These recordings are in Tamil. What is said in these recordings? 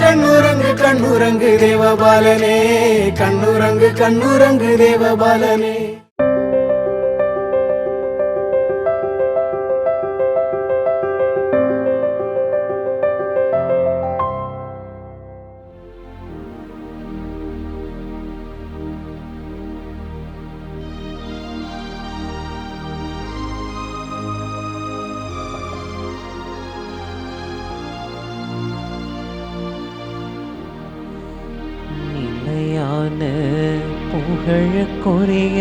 கண்ணுரங்கு கண்ணுரங்கு தேவபாலனே, கண்ணுரங்கு கண்ணுரங்கு தேவபாலனே. புகழுக்குரிய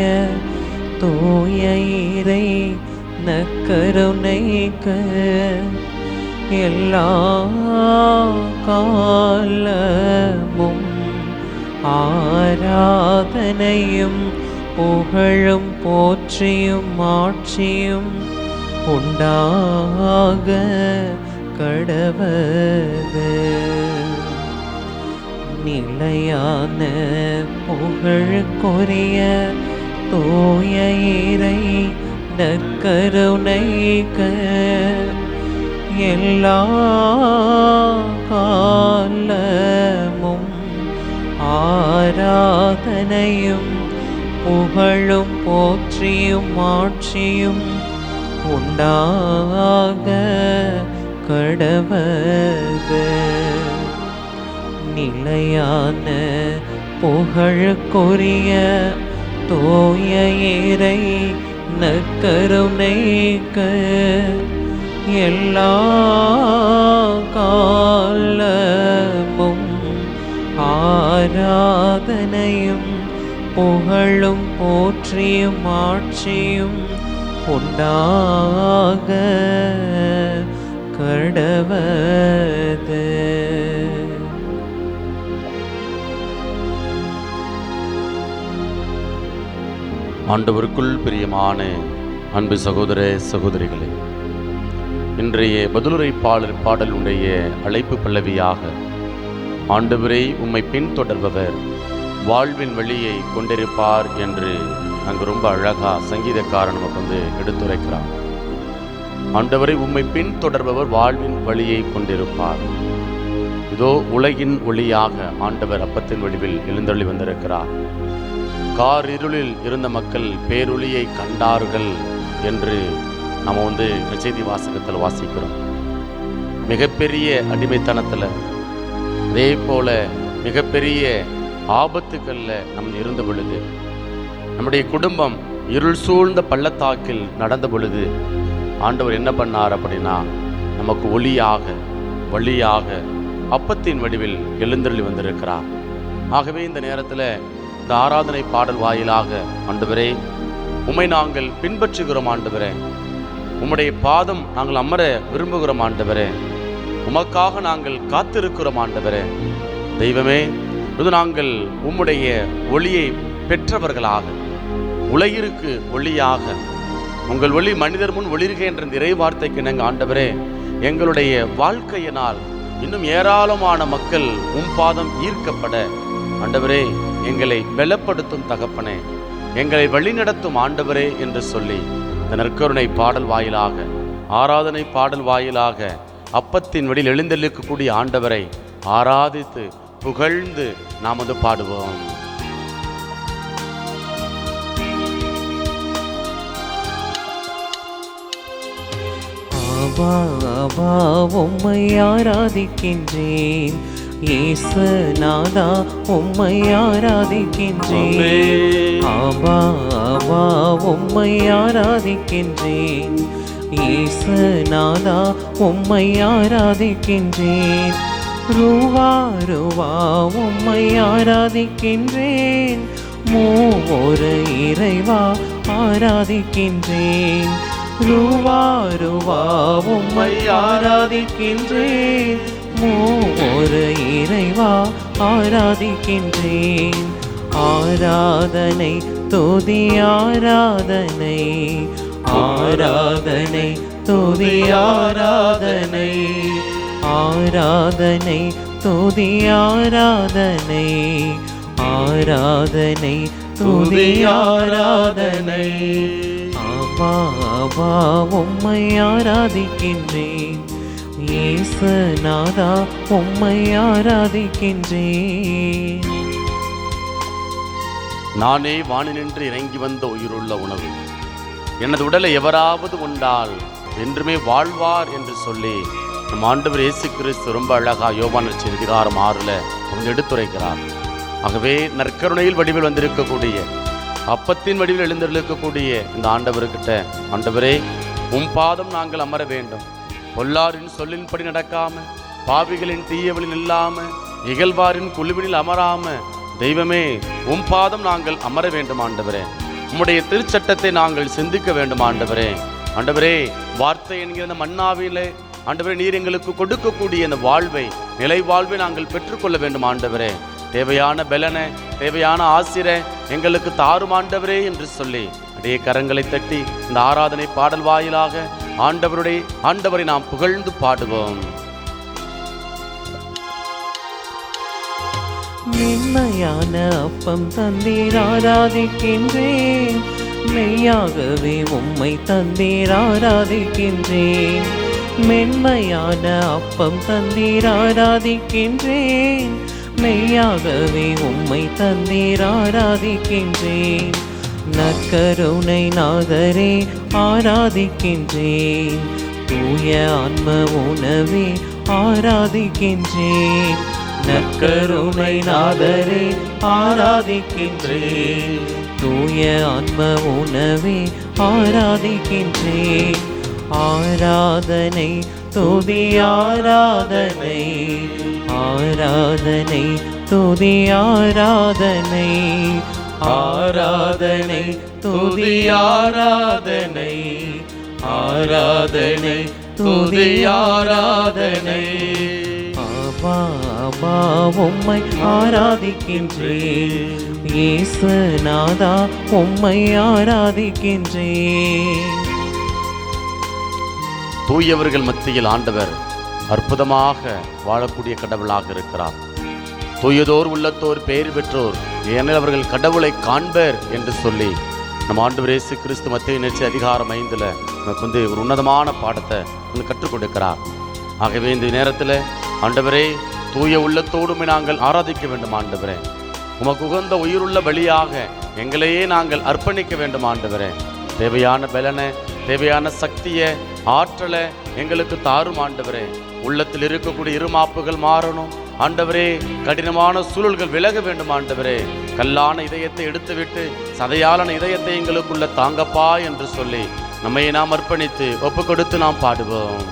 தூய இறை நற்கருணைக்கு எல்லா காலமும் ஆராதனையும் புகழும் போற்றியும் ஆட்சியும் உண்டாக கடவது. நிலையான புகழுக்குரிய தூய இறை நற்கருணைக்கு எல்லா காலமும் ஆராதனையும் புகழும் போற்றியும் ஆட்சியும் உண்டாக கடவது. நிலையான புகழுக்குரிய தூய இறை நற்கருணைக்கு எல்லா காலமும் ஆராதனையும் புகழும் போற்றியும் ஆட்சியும் உண்டாக கடவது. ஆண்டவருக்குள் பிரியமான அன்பு சகோதர சகோதரிகளே, இன்றைய பதிலுரை பாடலுடைய அழைப்பு பல்லவியாக ஆண்டவரை உம்மை பின்தொடர்பவர் வாழ்வின் வழியை கொண்டிருப்பார் என்று அங்கு ரொம்ப அழகா சங்கீதக்காரன் நமக்கு எடுத்துரைக்கிறார். ஆண்டவரை உம்மை பின்தொடர்பவர் வாழ்வின் வழியை கொண்டிருப்பார். இதோ உலகின் ஒளியாக ஆண்டவர் அப்பத்தின் வடிவில் எழுந்தருளி வந்திருக்கிறார். கார் இருளில் இருந்த மக்கள் பேரொளியை கண்டார்கள் என்று நம்ம செய்தி வாசகத்தில் வாசிக்கிறோம். மிகப்பெரிய அடிமைத்தனத்தில், அதே போல மிகப்பெரிய ஆபத்துக்களில் நம் இருந்த பொழுது, நம்முடைய குடும்பம் இருள் சூழ்ந்த பள்ளத்தாக்கில் நடந்த பொழுது ஆண்டவர் என்ன பண்ணார் அப்படின்னா, நமக்கு ஒளியாக வழியாக அப்பத்தின் வடிவில் எழுந்தருளி வந்திருக்கிறார். ஆகவே இந்த நேரத்தில் இந்த ஆராதனை பாடல் வாயிலாக ஆண்டவரே உம்மை நாங்கள் பின்பற்றுகிறோம், ஆண்டவரே உம்முடைய பாதம் நாங்கள் அமர விரும்புகிறோம், ஆண்டவரே உமக்காக நாங்கள் காத்திருக்கிறோம், ஆண்டவரே தெய்வமே இது நாங்கள் உம்முடைய ஒளியை பெற்றவர்களாக உலகிற்கு ஒளியாக உங்கள் ஒளி மனிதர் முன் ஒளிர்க என்ற இறை வார்த்தைக்கு நாங்கள் ஆண்டவரே எங்களுடைய வாழ்க்கையினால் இன்னும் ஏராளமான மக்கள் உம் பாதம் ஈர்க்கப்பட ஆண்டவரே எங்களை பலப்படுத்தும் தகப்பனே, எங்களை வழிநடத்தும் ஆண்டவரே என்று சொல்லி இந்த நற்கருணை பாடல் வாயிலாக ஆராதனை பாடல் வாயிலாக அப்பத்தின் வழியில் எழுந்தெழுக்கக்கூடிய ஆண்டவரை ஆராதித்து புகழ்ந்து நாம் பாடுவோம். உம்மை ஆராதிக்கின்றேன் இயேசுநாதா, உம்மை ஆராதிக்கின்றேன். ஆபா உம்மை ஆராதிக்கின்றேன் இயேசுநாதா, உம்மை ஆராதிக்கின்றேன். ரூவா உம்மை ஆராதிக்கின்றேன். மூவொரு இறைவா ஆராதிக்கின்றேன். ரூவா உம்மை ஆராதிக்கின்றேன். மூவொரு இறைவா ஆராதிக்கின்றேன். ஆராதனை துதி ஆராதனை, ஆராதனை துதி ஆராதனை, ஆராதனை துதி ஆராதனை, ஆராதனை துதி ஆராதனை. ஆவா உம்மை ஆராதிக்கின்றேன் இயேசுநாதா உம்மை ஆராதிக்கின்றேன். நானே வானினின்று இறங்கி வந்த உயிருள்ள உணவு. எனது உடலை எவராவது உண்டால் என்றுமே வாழ்வார் என்று சொல்லி நம் ஆண்டவர் இயேசு கிறிஸ்து ரொம்ப அழகா யோவான் நற்செய்தி அதிகாரம் 6 அவங்க எடுத்துரைக்கிறார். ஆகவே நற்கருணையில் வடிவில் வந்திருக்கக்கூடிய, அப்பத்தின் வடிவில் எழுந்திருக்கக்கூடிய இந்த ஆண்டவர்கிட்ட, ஆண்டவரே உம் பாதம் நாங்கள் அமர வேண்டும். பொல்லாரின் சொல்லின்படி நடக்காம, பாவிகளின் தீயவழில் இல்லாம, இகழ்வாரின் குழுவினில் அமராம, தெய்வமே உம் பாதம் நாங்கள் அமர வேண்டும் ஆண்டவரே. உம்முடைய திருச்சட்டத்தை நாங்கள் சிந்திக்க வேண்டும் ஆண்டவரே. ஆண்டவரே வார்த்தை என்கிற அந்த மன்னாவிலே ஆண்டவரே நீர் எங்களுக்கு கொடுக்கக்கூடிய அந்த வாழ்வை, நிலை வாழ்வை நாங்கள் பெற்றுக்கொள்ள வேண்டும் ஆண்டவரே. தேவையான பலனை, தேவையான ஆசிரை எங்களுக்கு தாரும் ஆண்டவரே என்று சொல்லி அடைய கரங்களை தட்டி இந்த ஆராதனை பாடல் வாயிலாக ஆண்டவரை நாம் புகழ்ந்து பாடுவோம். மென்மையான அப்பம் தந்தீர் ஆராதிக்கின்றேன், மெய்யாகவே உம்மை தந்தீர் ஆராதிக்கின்றேன். மென்மையான அப்பம் தந்தீர் ஆராதிக்கின்றேன், மெய்யாகவே உம்மை தந்தீர் ஆராதிக்கின்றேன். நற்கருணை நாதரே ஆராதிக்கின்றேன், தூய ஆன்ம உணவே ஆராதிக்கின்றேன். நற்கருணை நாதரே ஆராதிக்கின்றேன், தூய ஆன்ம உணவே ஆராதிக்கின்றேன். ஆராதனை துதி ஆராதனை, ஆராதனை துதி ஆராதனை, ஆராதனை துதி ஆராதனை, ஆராதனை துதி ஆராதனை. ஆபா ஆபா உம்மை ஆராதிக்கின்றேன், இயேசுநாதா உம்மை ஆராதிக்கின்றேன். தூயவர்கள் மத்தியில் ஆண்டவர் அற்புதமாக வாழக்கூடிய கடவுளாக இருக்கிறார். தூயதோர் உள்ளத்தோர் பேர் பெற்றோர், ஏனெனில் அவர்கள் கடவுளை காண்பர் என்று சொல்லி நம்ம ஆண்டவர் இயேசு கிறிஸ்து மத்தேயு நற்செய்தி அதிகாரம் 5 நமக்கு ஒரு உன்னதமான பாடத்தை கற்றுக் கொடுக்கிறார். ஆகவே இந்த நேரத்தில் ஆண்டவரே தூய உள்ளத்தோடுமே நாங்கள் ஆராதிக்க வேண்டும் ஆண்டவரே. உமக்கு உகந்த உயிருள்ள பலியாக எங்களையே நாங்கள் அர்ப்பணிக்க வேண்டும் ஆண்டவரே. தேவையான பலனை, தேவையான சக்தியை, ஆற்றலை எங்களுக்கு தாரும் ஆண்டவரே. உள்ளத்தில் இருக்கக்கூடிய இருமாப்புகள் மாறணும் ஆண்டவரே. கடினமான சூழல்கள் விலக வேண்டும் ஆண்டவரே. கல்லான இதயத்தை எடுத்துவிட்டு சதையாலான இதயத்தை எங்களுக்குள்ள தாங்கப்பா என்று சொல்லி நம்மை நாம் அர்ப்பணித்து ஒப்பு கொடுத்து நாம் பாடுவோம்.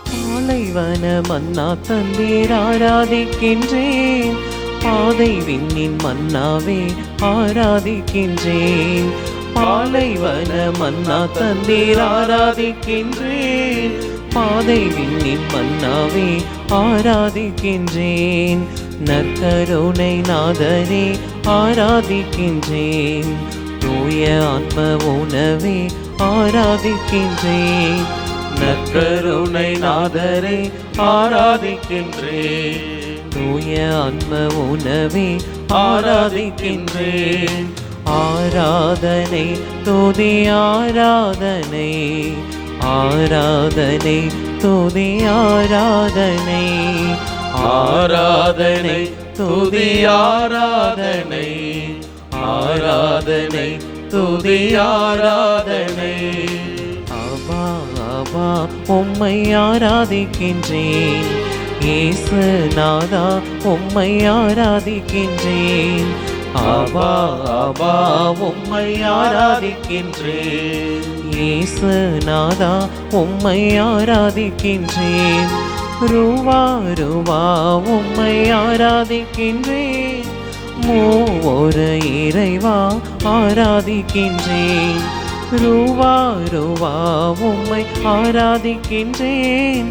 பாலைவன மன்னா தந்தீர் ஆராதிக்கின்றேன், பாதை விண்ணின் மன்னாவே ஆராதிக்கின்றேன். பாலைவன மன்னா தந்தீர் ஆராதிக்கின்றேன், பாதை விண்ணின் மன்னாவே ஆராதிக்கின்றேன். நற்கருணை நாதரே ஆராதிக்கின்றேன், தூய ஆன்ம உணவே ஆராதிக்கின்றேன். நற்கருணை நாதரே ஆராதிக்கின்றேன், தூய ஆன்ம உணவே ஆராதிக்கின்றேன். ஆராதனை துதி ஆராதனை, ஆராதனை துதி ஆராதனை, ஆராதனை துதி ஆராதனை, ஆராதனை துதி ஆராதனை. ஆபா ஆபா உம்மை ஆராதிக்கின்றேன், இயேசுநாதா உம்மை ஆராதிக்கின்றேன். ஆபா ஆபா உம்மை ஆராதிக்கின்றேன், இயேசுநாதா உம்மை ஆராதிக்கின்றேன். ரூவா ரூவா உம்மை ஆராதிக்கின்றேன், மூவொரு இறைவா ஆராதிக்கின்றேன். ரூவா ரூவா உம்மை ஆராதிக்கின்றேன்,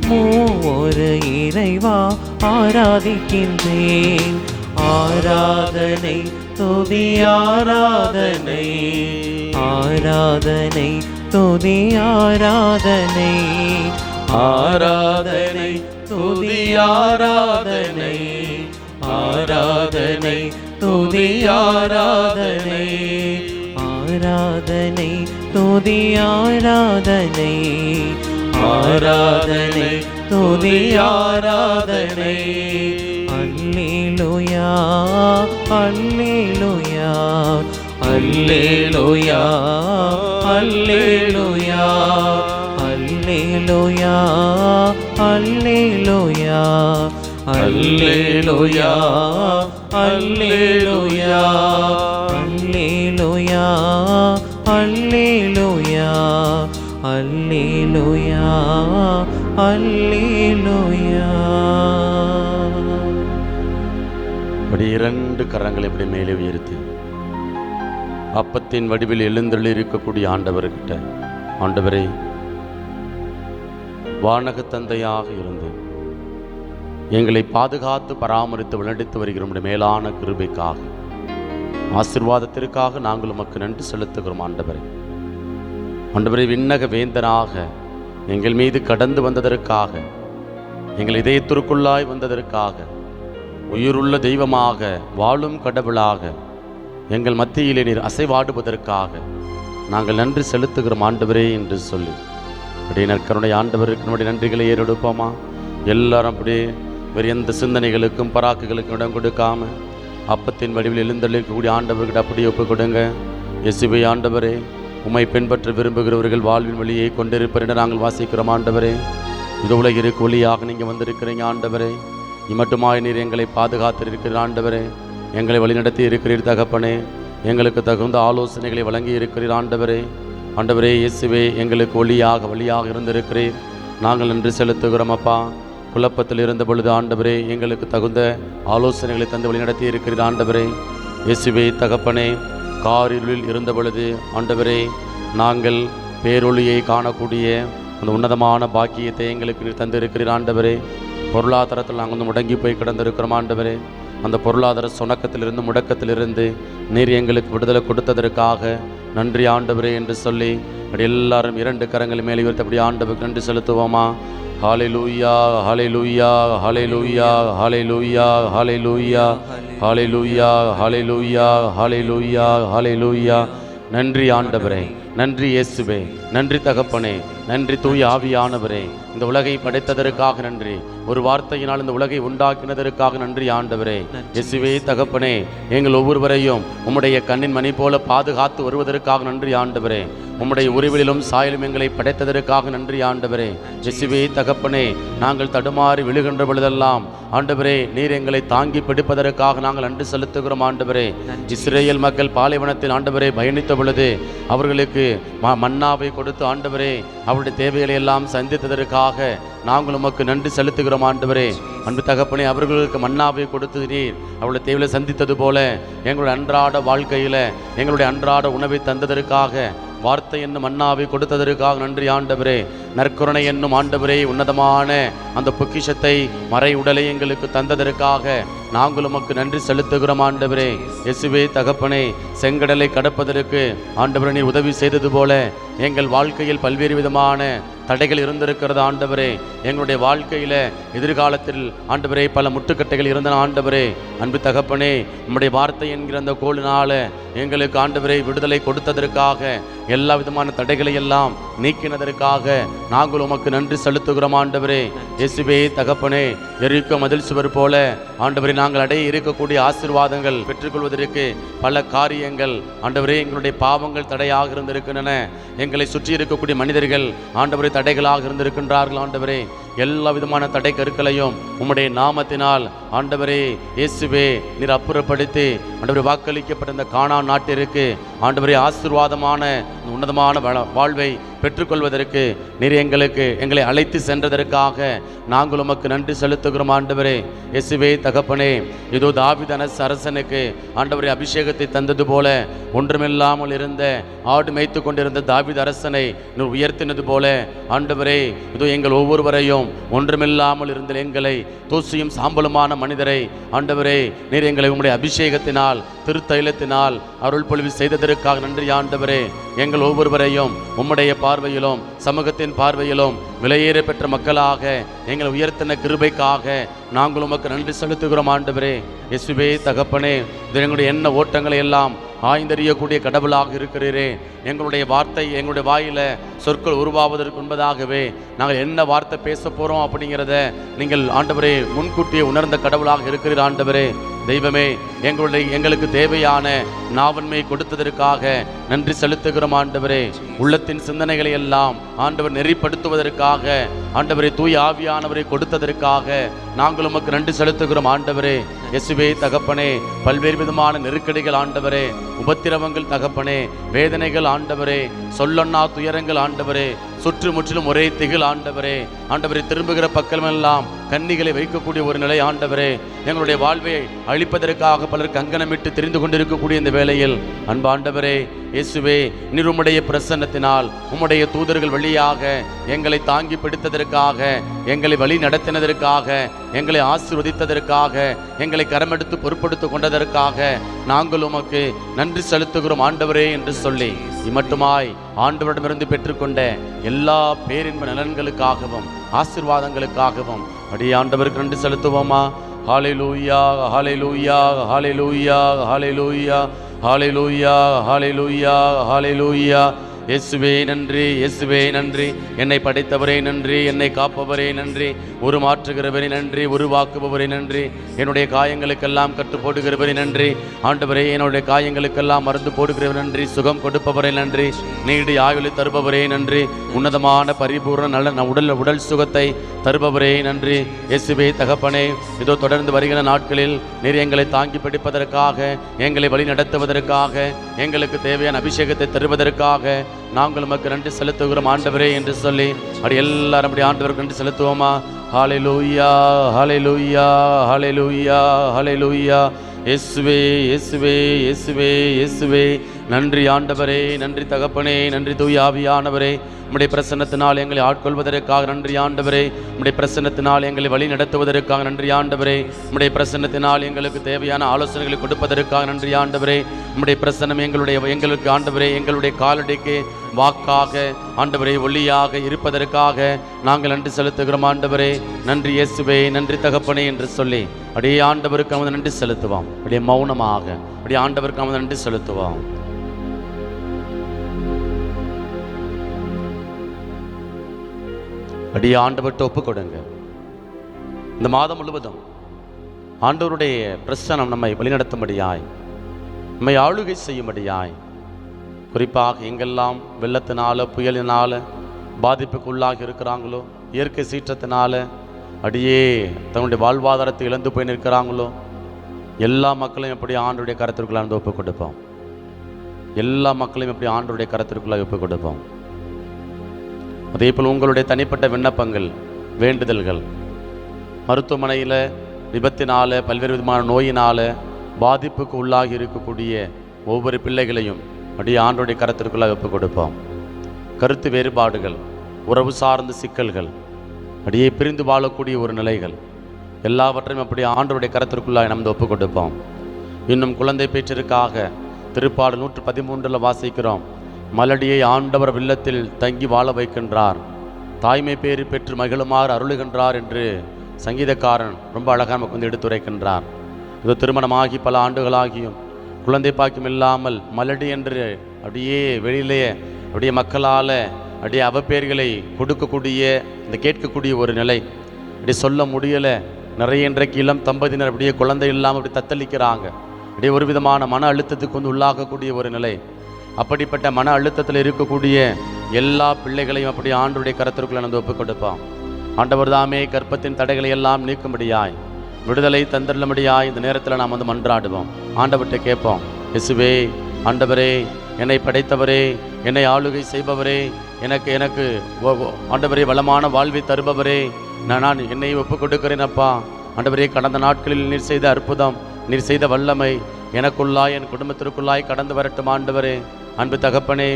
மூவொரு இறைவா ஆராதிக்கின்றேன். ஆராதனை துதி ஆராதனை, ஆராதனை துதி ஆராதனை, ஆராதனை துதி ஆராதனை, ஆராதனை துதி ஆராதனை, ஆராதனை துதி ஆராதனை, ஆராதனை துதி ஆராதனை. அல்லேலூயா அல்லேலூயா அல்லேலூயா அல்லேலூயா அல்லேலூயா அல்லேலூயா அல்லேலூயா அல்லேலூயா அல்லேலூயா அல்லேலூயா அல்லேலூயா அல்லேலூயா. இப்படி இரண்டு கரங்களை இப்படி மேலே உயர்த்தி அப்பத்தின் வடிவில் எழுந்தருளி இருக்கக்கூடிய ஆண்டவர்கிட்ட, ஆண்டவரே, வானக தந்தையாக இருந்து எங்களை பாதுகாத்து பராமரித்து வழிநடத்தி வருகிற உம்முடைய மேலான கிருபைக்காக, ஆசீர்வாதத்திற்காக நாங்கள் உமக்கு நன்றி செலுத்துகிறோம். ஆண்டவரே, ஆண்டவரே, விண்ணக வேந்தனாக எங்கள் மீது கடந்து வந்ததற்காக, எங்கள் இதயத்திற்குள்ளாய் வந்ததற்காக, உயிருள்ள தெய்வமாக வாழும் கடவுளாக எங்கள் மத்தியிலே நீர் அசைவாடுவதற்காக நாங்கள் நன்றி செலுத்துகிறோம் ஆண்டவரே என்று சொல்லி அப்படியே நற்கருணை ஆண்டவருக்கு நம்முடைய நன்றிகளை ஏறெடுப்போமா? எல்லாரும் அப்படியே வேறு எந்த சிந்தனைகளுக்கும் பராக்குகளுக்கும் இடம் கொடுக்காம அப்பத்தின் வடிவில் எழுந்தளிக்கக்கூடிய ஆண்டவர்கிட்ட அப்படியே ஒப்பு கொடுங்க. இயேசுவே, ஆண்டவரே, உம்மை பின்பற்ற விரும்புகிறவர்கள் வாழ்வின் வழியை கொண்டிருப்பர் என்று நாங்கள் வாசிக்கிறோம். ஆண்டவரே, இந்த உலகிற்கு ஒளியாக நீங்கள் வந்திருக்கிறீங்க. ஆண்டவரே, இம்மட்டுமாய் நீர் எங்களை பாதுகாத்திருக்கிற ஆண்டவரே, எங்களை வழிநடத்தி இருக்கிறீர் தகப்பனே, எங்களுக்கு தகுந்த ஆலோசனைகளை வழங்கி இருக்கிறீர் ஆண்டவரே. ஆண்டவரே இயேசுவே, எங்களுக்கு வழியாக இருந்திருக்கிறீர். நாங்கள் நன்றி செலுத்துகிறோம் அப்பா. குழப்பத்தில் இருந்த பொழுது ஆண்டவரே எங்களுக்கு தகுந்த ஆலோசனைகளை தந்து வழிநடத்தி இருக்கிறீர் ஆண்டவரே. இயேசுவே தகப்பனே, காரிருளில் இருந்த பொழுது ஆண்டவரே நாங்கள் பேரொளியை காணக்கூடிய அந்த உன்னதமான பாக்கியத்தை எங்களுக்கு நீர் தந்திருக்கிறீர் ஆண்டவரே. பொருளாதாரத்தில் நாங்கள் வந்து முடங்கி போய் கிடந்திருக்கிறோம் ஆண்டவரே. அந்த பொருளாதார சுணக்கத்திலிருந்து முடக்கத்திலிருந்து நீர் எங்களுக்கு விடுதலை கொடுத்ததற்காக நன்றி ஆண்டவரே என்று சொல்லி அப்படி எல்லாரும் இரண்டு கரங்கள் மேலே உயர்த்தி அப்படி ஆண்டவருக்கு நன்றி செலுத்துவோமா? ஹல்லேலூயா ஹல்லேலூயா ஹல்லேலூயா ஹல்லேலூயா ஹல்லேலூயா ஹல்லேலூயா ஹல்லேலூயா ஹல்லேலூயா ஹல்லேலூயா. நன்றி ஆண்டவரே, நன்றி இயேசுவே, நன்றி தகப்பனே, நன்றி தூய ஆவியானவரே. இந்த உலகை படைத்ததற்காக நன்றி, ஒரு வார்த்தையினால் இந்த உலகை உண்டாக்கினதற்காக நன்றி ஆண்டவரே. இயேசுவே தகப்பனே, எங்கள் ஒவ்வொருவரையும் உம்முடைய கண்ணின் மணி போல பாதுகாத்து வருவதற்காக நன்றி ஆண்டவரே. உம்முடைய உருவிலும் சாயலும் எங்களை படைத்ததற்காக நன்றி ஆண்டவரே. இயேசுவே தகப்பனே, நாங்கள் தடுமாறி விழுகின்ற பொழுதெல்லாம் ஆண்டவரே நீர் எங்களை தாங்கி பிடிப்பதற்காக நாங்கள் நன்றி செலுத்துகிறோம் ஆண்டவரே. இஸ்ரேல் மக்கள் பாலைவனத்தில் ஆண்டவரே பயணித்த பொழுது அவர்களுக்கு மன்னாவை கொடுத்து ஆண்டவரே அவருடைய தேவைகளை எல்லாம் சந்தித்ததற்காக நாங்கள் உமக்கு நன்றி செலுத்துகிறோம் ஆண்டவரே. அன்பு தகப்பனே, அவர்களுக்கு மன்னாவை கொடுத்து நீர் அவருடைய தேவையை சந்தித்தது போல எங்களுடைய அன்றாட வாழ்க்கையில் எங்களுடைய அன்றாட உணவை தந்ததற்காக, வார்த்தை என்னும் மன்னாவை கொடுத்ததற்காக நன்றி ஆண்டவரே. நற்கருணை என்னும் ஆண்டவரே உன்னதமான அந்த பொக்கிஷத்தை மறை உடலை எங்களுக்கு தந்ததற்காக நாங்கள் உமக்கு நன்றி செலுத்துகிறோம் ஆண்டவரே. இயேசுவே தகப்பனே, செங்கடலை கடப்பதற்கு ஆண்டவரே நீர் உதவி செய்தது போல எங்கள் வாழ்க்கையில் பல்வேறு விதமான தடைகள் இருந்திருக்கிறது ஆண்டவரே. எங்களுடைய வாழ்க்கையில் எதிர்காலத்தில் ஆண்டவரே பல முட்டுக்கட்டைகள் இருந்தன ஆண்டவரே. அன்பு தகப்பனே, நம்முடைய வார்த்தை என்கிற அந்த கோளினால எங்களுக்கு ஆண்டவரே விடுதலை கொடுத்ததற்காக, எல்லா விதமான தடைகளை எல்லாம் நீக்கினதற்காக நாங்கள் உமக்கு நன்றி செலுத்துகிறோம் ஆண்டவரே. இயேசுவே தகப்பனே, எரிக்கோ மதில் சுவர் போல ஆண்டவரே நாங்கள் அடைய இருக்கக்கூடிய ஆசீர்வாதங்கள் பெற்றுக்கொள்வதற்கு பல காரியங்கள் ஆண்டவரே எங்களுடைய பாவங்கள் தடையாக இருந்திருக்கின்றன. எங்களை சுற்றி இருக்கக்கூடிய மனிதர்கள் ஆண்டவரே தடைகளாக இருந்திருக்கின்றார்கள் ஆண்டவரே. எல்லா விதமான தடை கருக்களையும் உம்முடைய நாமத்தினால் ஆண்டவரே இயேசுவே நீர் அப்புறப்படுத்தி ஆண்டவரே வாக்களிக்கப்பட்ட இந்த கானான் நாட்டிற்கு ஆண்டவரே ஆசீர்வாதமான உன்னதமான வாழ்வை பெற்றுக்கொள்வதற்கு நீர் எங்களை அழைத்து சென்றதற்காக நாங்கள் உமக்கு நன்றி செலுத்துகிறோம் ஆண்டவரே. இயேசுவே தகப்பனே, இதோ தாவீது அரசனுக்கு ஆண்டவரே அபிஷேகத்தை தந்தது போல ஒன்றுமில்லாமல் இருந்த ஆடு மேய்த்து கொண்டிருந்த தாவீது அரசனை நீர் உயர்த்தினது போல ஆண்டவரே இதோ எங்கள் ஒவ்வொருவரையும் ஒன்றுமில்லாமல் இருந்த எங்களை தூசியும் சாம்பலுமான மனிதரை ஆண்டவரே நீர் எங்களை உம்முடைய அபிஷேகத்தினால் திருத்தைலத்தினால் அருள் பொழிவு செய்ததற்காக நன்றி ஆண்டவரே. எங்கள் ஒவ்வொருவரையும் உம்முடைய பார்வையிலும் சமூகத்தின் பார்வையிலும் விலையேற பெற்ற மக்களாக எங்களை உயர்த்தின கிருபைக்காக நாங்கள் உமக்கு நன்றி செலுத்துகிறோம் ஆண்டவரே. இயேசுவே தகப்பனே, எங்களுடைய எண்ண ஓட்டங்களை எல்லாம் ஆய்ந்தறியக்கூடிய கடவுளாக இருக்கிறீரே. எங்களுடைய வார்த்தை எங்களுடைய வாயில சொற்கள் உருவாவதற்கு முன்பதாகவே நாங்கள் என்ன வார்த்தை பேச போகிறோம் அப்படிங்கிறத நீங்கள் ஆண்டவரே முன்கூட்டியே உணர்ந்த கடவுளாக இருக்கிறீர் ஆண்டவரே. தெய்வமே, எங்களுக்கு தேவையான நாவன்மை கொடுத்ததற்காக நன்றி செலுத்துகிறோம் ஆண்டவரே. உள்ளத்தின் சிந்தனைகளை எல்லாம் ஆண்டவர் நெறிப்படுத்துவதற்காக ஆண்டவரே தூய ஆவியானவரை கொடுத்ததற்காக நாங்கள் உமக்கு நன்றி செலுத்துகிறோம் ஆண்டவரே. இயேசுவே தகப்பனே, பல்வேறு விதமான நெருக்கடிகள் ஆண்டவரே, உபத்திரவங்கள் தகப்பனே, வேதனைகள் ஆண்டவரே, சொல்லொன்னா துயரங்கள் ஆண்டவரே, சுற்றுமுற்றிலும் ஒரே திகில் ஆண்டவரே. ஆண்டவரை திரும்புகிற பக்கமெல்லாம் கன்னிகளை வைக்கக்கூடிய ஒரு நிலை ஆண்டவரே. எங்களுடைய வாழ்வை அழிப்பதற்காக பலர் கங்கணமிட்டு தெரிந்து கொண்டிருக்கக்கூடிய இந்த வேளையில் அன்பு ஆண்டவரே இயேசுவே, நீர் உம்முடைய பிரசன்னத்தினால் உம்முடைய தூதர்கள் வழியாக எங்களை தாங்கி பிடித்ததற்காக, எங்களை வழி நடத்தினதற்காக, எங்களை ஆசீர்வதித்ததற்காக, எங்களை கரமெடுத்து பொறுப்படுத்திக் கொண்டதற்காக நாங்கள் உமக்கு நன்றி செலுத்துகிறோம் ஆண்டவரே என்று சொல்லி இம்மட்டுமாய் ஆண்டவரிடமிருந்து பெற்றுக்கொண்ட எல்லா பேரின்ப நலன்களுக்காகவும் ஆசீர்வாதங்களுக்காகவும் அடி ஆண்டவருக்கு நன்றி செலுத்துவோமா? ஹல்லேலூயா, ஹல்லேலூயா, ஹல்லேலூயா, ஹல்லேலூயா, ஹல்லேலூயா, ஹல்லேலூயா, ஹல்லேலூயா. இயேசுவே நன்றி, இயேசுவே நன்றி. என்னை படைத்தவரே நன்றி, என்னை காப்பவரே நன்றி, உருமாற்றுகிறவரே நன்றி, உருவாக்குபவரே நன்றி, என்னுடைய காயங்களுக்கெல்லாம் கட்டு போடுகிறவரே நன்றி ஆண்டவரே, என்னுடைய காயங்களுக்கெல்லாம் மருந்து போடுகிறவரே நன்றி, சுகம் கொடுப்பவரே நன்றி, நீடி ஆயுளை தருபவரே நன்றி, உன்னதமான பரிபூர்ண நல்ல உடல் சுகத்தை தருபவரே நன்றி. இயேசுவே தகப்பனே, இதோ தொடர்ந்து வருகிற நாட்களில் நீர் எங்களை தாங்கி பிடிப்பதற்காக, எங்களை வழி நடத்துவதற்காக, எங்களுக்கு தேவையான அபிஷேகத்தை தருவதற்காக நாங்கள் உமக்கு நன்றி செலுத்துகிறோம் ஆண்டவரே என்று சொல்லி அப்படி எல்லாரும் அப்படி ஆண்டவருக்கு நன்றி செலுத்துவோமா? ஹல்லேலூயா, ஹல்லேலூயா, ஹல்லேலூயா, ஹல்லேலூயா. இயேசுவே, இயேசுவே, இயேசுவே, இயேசுவே. நன்றி ஆண்டவரே, நன்றி தகப்பனே, நன்றி தூய ஆவியானவரே. உம்முடைய பிரசன்னத்தினால் எங்களை ஆட்கொள்வதற்காக நன்றி ஆண்டவரே. உம்முடைய பிரசன்னத்தினால் எங்களை வழி நடத்துவதற்காக நன்றி ஆண்டவரே. உம்முடைய பிரசன்னத்தினால் எங்களுக்கு தேவையான ஆலோசனைகளை கொடுப்பதற்காக நன்றி ஆண்டவரே. உம்முடைய பிரசன்னம் எங்களுக்கு ஆண்டவரே எங்களுடைய காலடிக்கு வாக்காக ஆண்டவரே ஒளியாக இருப்பதற்காக நாங்கள் நன்றி செலுத்துகிறோம் ஆண்டவரே. நன்றி இயேசுவே, நன்றி தகப்பனே என்று சொல்லி அப்படியே ஆண்டவருக்கு அவன் நன்றி செலுத்துவோம். அப்படியே மௌனமாக அப்படியே ஆண்டவருக்கு அவன் நன்றி செலுத்துவோம். அப்படியே ஆண்டவர்கிட்ட ஒப்பு கொடுங்க. இந்த மாதம் முழுவதும் ஆண்டவருடைய பிரசன்னம் நம்மை வழிநடத்தும்படியாய், நம்மை ஆளுகை செய்யும்படியாய், குறிப்பாக எங்கெல்லாம் வெள்ளத்தினால புயலினால பாதிப்புக்கு உள்ளாகி இருக்கிறாங்களோ, இயற்கை சீற்றத்தினால அப்படியே தன்னுடைய வாழ்வாதாரத்தை இழந்து போய் நிற்கிறாங்களோ, எல்லா மக்களையும் எப்படி ஆண்டவருடைய கரத்திற்குள்ளாக ஒப்பு கொடுப்போம். எல்லா மக்களையும் எப்படி ஆண்டவருடைய கரத்திற்குள்ளாக ஒப்பு கொடுப்போம். அதே போல் உங்களுடைய தனிப்பட்ட விண்ணப்பங்கள், வேண்டுதல்கள், மருத்துவமனையில் விபத்தினால பல்வேறு விதமான நோயினால் பாதிப்புக்கு உள்ளாகி இருக்கக்கூடிய ஒவ்வொரு பிள்ளைகளையும் அப்படியே ஆண்டவருடைய கரத்திற்குள்ளாக ஒப்பு கொடுப்போம். கருத்து வேறுபாடுகள், உறவு சார்ந்த சிக்கல்கள், அப்படியே பிரிந்து வாழக்கூடிய ஒரு நிலைகள் எல்லாவற்றையும் அப்படியே ஆண்டவருடைய கரத்திற்குள்ளாக நம்ம ஒப்பு கொடுப்போம். இன்னும் குழந்தை பேற்றிற்காக திருப்பாடல் 113 வாசிக்கிறோம். மலடியை ஆண்டவர் வில்லத்தில் தங்கி வாழ வைக்கின்றார், தாய்மை பேறு பெற்று மகிழுமாறு அருளுகின்றார் என்று சங்கீதக்காரன் ரொம்ப அழகாக நமக்கு வந்து எடுத்துரைக்கின்றார். இது திருமணமாகி பல ஆண்டுகளாகியும் குழந்தை பாக்கியம் இல்லாமல் மலடி என்று அப்படியே வெளியிலேயே அப்படியே மக்களால் அப்படியே அவப்பேர்களை கொடுக்கக்கூடிய இந்த கேட்கக்கூடிய ஒரு நிலை, அப்படி சொல்ல முடியலை. நிறைய இன்றைக்கு இளம் தம்பதியினர் அப்படியே குழந்தை இல்லாமல் அப்படி தத்தளிக்கிறாங்க. அப்படியே ஒரு விதமான மன அழுத்தத்துக்கு வந்து உள்ளாகக்கூடிய ஒரு நிலை. அப்படிப்பட்ட மன அழுத்தத்தில் இருக்கக்கூடிய எல்லா பிள்ளைகளையும் அப்படி ஆண்டவருடைய கரத்திற்குள்ள நம்ம ஒப்புக் கொடுப்போம். ஆண்டவர் தாமே கற்பத்தின் தடைகளை எல்லாம் நீக்கும்படியாய், விடுதலை தந்திரமுடியாய் இந்த நேரத்தில் நாம் வந்து மன்றாடுவோம். ஆண்டவர்கிட்ட கேட்போம். இயேசுவே, ஆண்டவரே, என்னை படைத்தவரே, என்னை ஆளுகை செய்பவரே, எனக்கு ஆண்டவரே வளமான வாழ்வை தருபவரே, நான் என்னை ஒப்புக் கொடுக்கிறேன் அப்பா. ஆண்டவரே, கடந்த நாட்களில் நீர் செய்த அற்புதம், நீர் செய்த வல்லமை எனக்குள்ளாய் என் குடும்பத்திற்குள்ளாய் கடந்து வரட்டும் ஆண்டவரே. அன்பு தகப்பனே,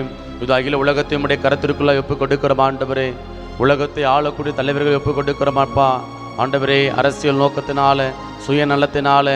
இது அகில உலகத்தையும் உடைய கரத்திற்குள்ளாய் ஒப்புக் கொடுக்கிறோம் ஆண்டவரே. உலகத்தை ஆளக்கூடிய தலைவர்களை ஒப்புக் கொடுக்கிறோம் அப்பா. ஆண்டவரே, அரசியல் நோக்கத்தினால, சுயநலத்தினால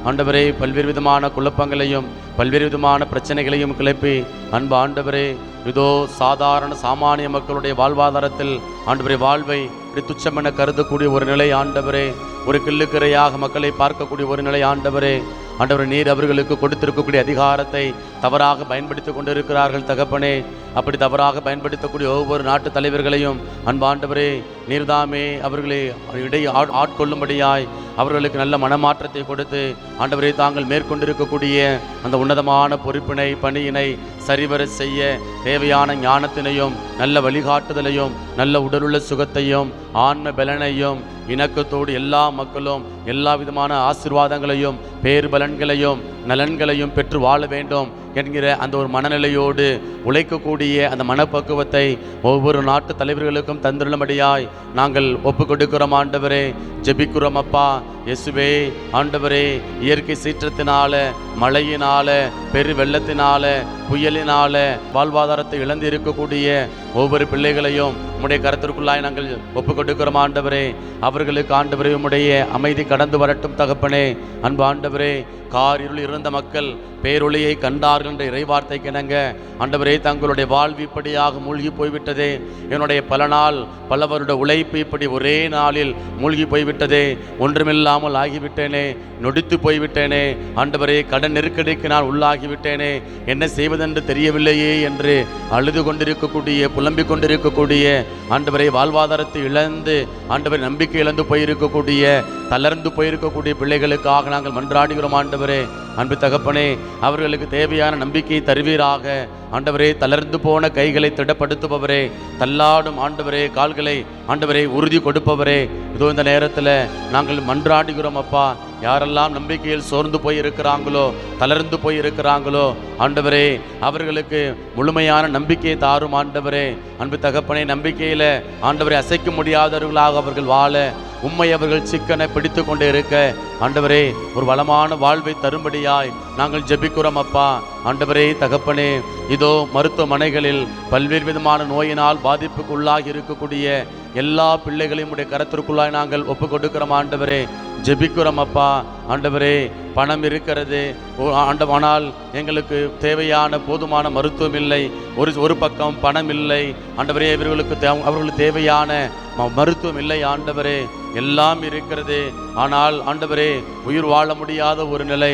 ஆண்டவரே பல்வேறு விதமான குழப்பங்களையும் பல்வேறு விதமான பிரச்சனைகளையும் கிளப்பி அன்பு ஆண்டவரே இதோ சாதாரண சாமானிய மக்களுடைய வாழ்வாதாரத்தில் ஆண்டவரே வாழ்வை இப்படி துச்சமென கருதக்கூடிய ஒரு நிலை ஆண்டவரே, ஒரு கிள்ளுக்கிறையாக மக்களை பார்க்கக்கூடிய ஒரு நிலை ஆண்டவரே. ஆண்டவர் நீர் அவர்களுக்கு கொடுத்திருக்கக்கூடிய அதிகாரத்தை தவறாக பயன்படுத்தி கொண்டிருக்கிறார்கள் தகப்பனே. அப்படி தவறாக பயன்படுத்தக்கூடிய ஒவ்வொரு நாட்டு தலைவர்களையும் அன்பாண்டவரே நீர்தாமே அவர்களை இடையே ஆட்கொள்ளும்படியாய் அவர்களுக்கு நல்ல மனமாற்றத்தை கொடுத்து ஆண்டவரே தாங்கள் மேற்கொண்டிருக்கக்கூடிய அந்த உன்னதமான பொறுப்பினை பணியினை சரிவர செய்ய தேவையான ஞானத்தினையும் நல்ல வழிகாட்டுதலையும் நல்ல உடலுள்ள சுகத்தையும் ஆன்ம பலனையும் இணக்கத்தோடு எல்லா மக்களும் எல்லா விதமான ஆசீர்வாதங்களையும் பேர் பலன்களையும் நலன்களையும் பெற்று வாழ வேண்டும் என்கிற அந்த ஒரு மனநிலையோடு உழைக்கக்கூடிய அந்த மனப்பக்குவத்தை ஒவ்வொரு நாட்டு தலைவர்களுக்கும் தந்திருளும்படியாய் நாங்கள் ஒப்பு கொடுக்கிறோம் ஆண்டவரே. ஜெபிக்கிறோம் அப்பா இயேசுவே. ஆண்டவரே, இயற்கை சீற்றத்தினால, மழையினால, பெரு வெள்ளத்தினால, புயலினால வாழ்வாதாரத்தை இழந்து இருக்கக்கூடிய ஒவ்வொரு பிள்ளைகளையும் உம்முடைய கரத்திற்குள்ளாய் நாங்கள் ஒப்பு கொடுக்கிறோம் ஆண்டவரே. அவர்களுக்கு ஆண்டவரே உம்முடைய அமைதி கடந்து வரட்டும் தகப்பனே. அன்பு ஆண்டவரே, காரிருள் இருந்த மக்கள் பேரொளியை கண்டார்கள் என்ற இறைவார்த்தைக்கு இணங்க ஆண்டவரே தங்களுடைய வாழ்வு இப்படியாக மூழ்கி போய்விட்டதே. என்னுடைய பல நாள் பலவருடைய உழைப்பு இப்படி ஒரே நாளில் மூழ்கி போய்விட்டதே. ஒன்றுமில்லாமல் ஆகிவிட்டேனே, நொடித்து போய்விட்டேனே ஆண்டவரே. கடன் நெருக்கடிக்கு நான் உள்ளாகிவிட்டேனே, என்ன செய்வதென்று தெரியவில்லையே என்று அழுது கொண்டிருக்கக்கூடிய புலம்பிக் கொண்டிருக்கக்கூடிய ஆண்டவரே, வாழ்வாதாரத்தை இழந்து ஆண்டவரை நம்பிக்கை இழந்து போயிருக்கக்கூடிய தளர்ந்து போயிருக்கக்கூடிய பிள்ளைகளுக்காக நாங்கள் மன்றாடுகிறோம் ஆண்டவரே. அன்பு தகப்பனே, அவர்களுக்கு தேவையான நம்பிக்கையை தருவீராக ஆண்டவரே. தளர்ந்து போன கைகளை திடப்படுத்துபவரே, தள்ளாடும் ஆண்டவரே கால்களை ஆண்டவரே உறுதி கொடுப்பவரே, இதோ இந்த நேரத்தில் நாங்கள் மன்றாடுகிறோம் அப்பா. யாரெல்லாம் நம்பிக்கையில் சோர்ந்து போயிருக்கிறாங்களோ, தளர்ந்து போயிருக்கிறாங்களோ ஆண்டவரே, அவர்களுக்கு முழுமையான நம்பிக்கையை தாரும் ஆண்டவரே. அன்பு தகப்பனே, நம்பிக்கையில ஆண்டவரை அசைக்க முடியாதவர்களாக அவர்கள் வாழ, உம்மை அவர்கள் சிக்கனை பிடித்து கொண்டு இருக்க ஆண்டவரே ஒரு வளமான வாழ்வை தரும்படியாய் நாங்கள் ஜெபிக்கிறோம் அப்பா. ஆண்டவரே தகப்பனே, இதோ மருத்துவமனைகளில் பல்வேறு விதமான நோயினால் பாதிப்புக்குள்ளாகி இருக்கக்கூடிய எல்லா பிள்ளைகளையும் உடைய கரத்திற்குள்ளாய் நாங்கள் ஒப்பு கொடுக்கிறோம் ஆண்டவரே. ஜெபிக்கிறோம் அப்பா. ஆண்டவரே, பணம் இருக்கிறது ஆண்டவனால் எங்களுக்கு தேவையான போதுமான மருத்துவம் இல்லை. ஒரு பக்கம் பணம் இல்லை ஆண்டவரே, அவர்களுக்கு தேவையான மருத்துவம் இல்லை ஆண்டவரே. எல்லாம் இருக்கிறது, ஆனால் ஆண்டவரே உயிர் வாழ முடியாத ஒரு நிலை,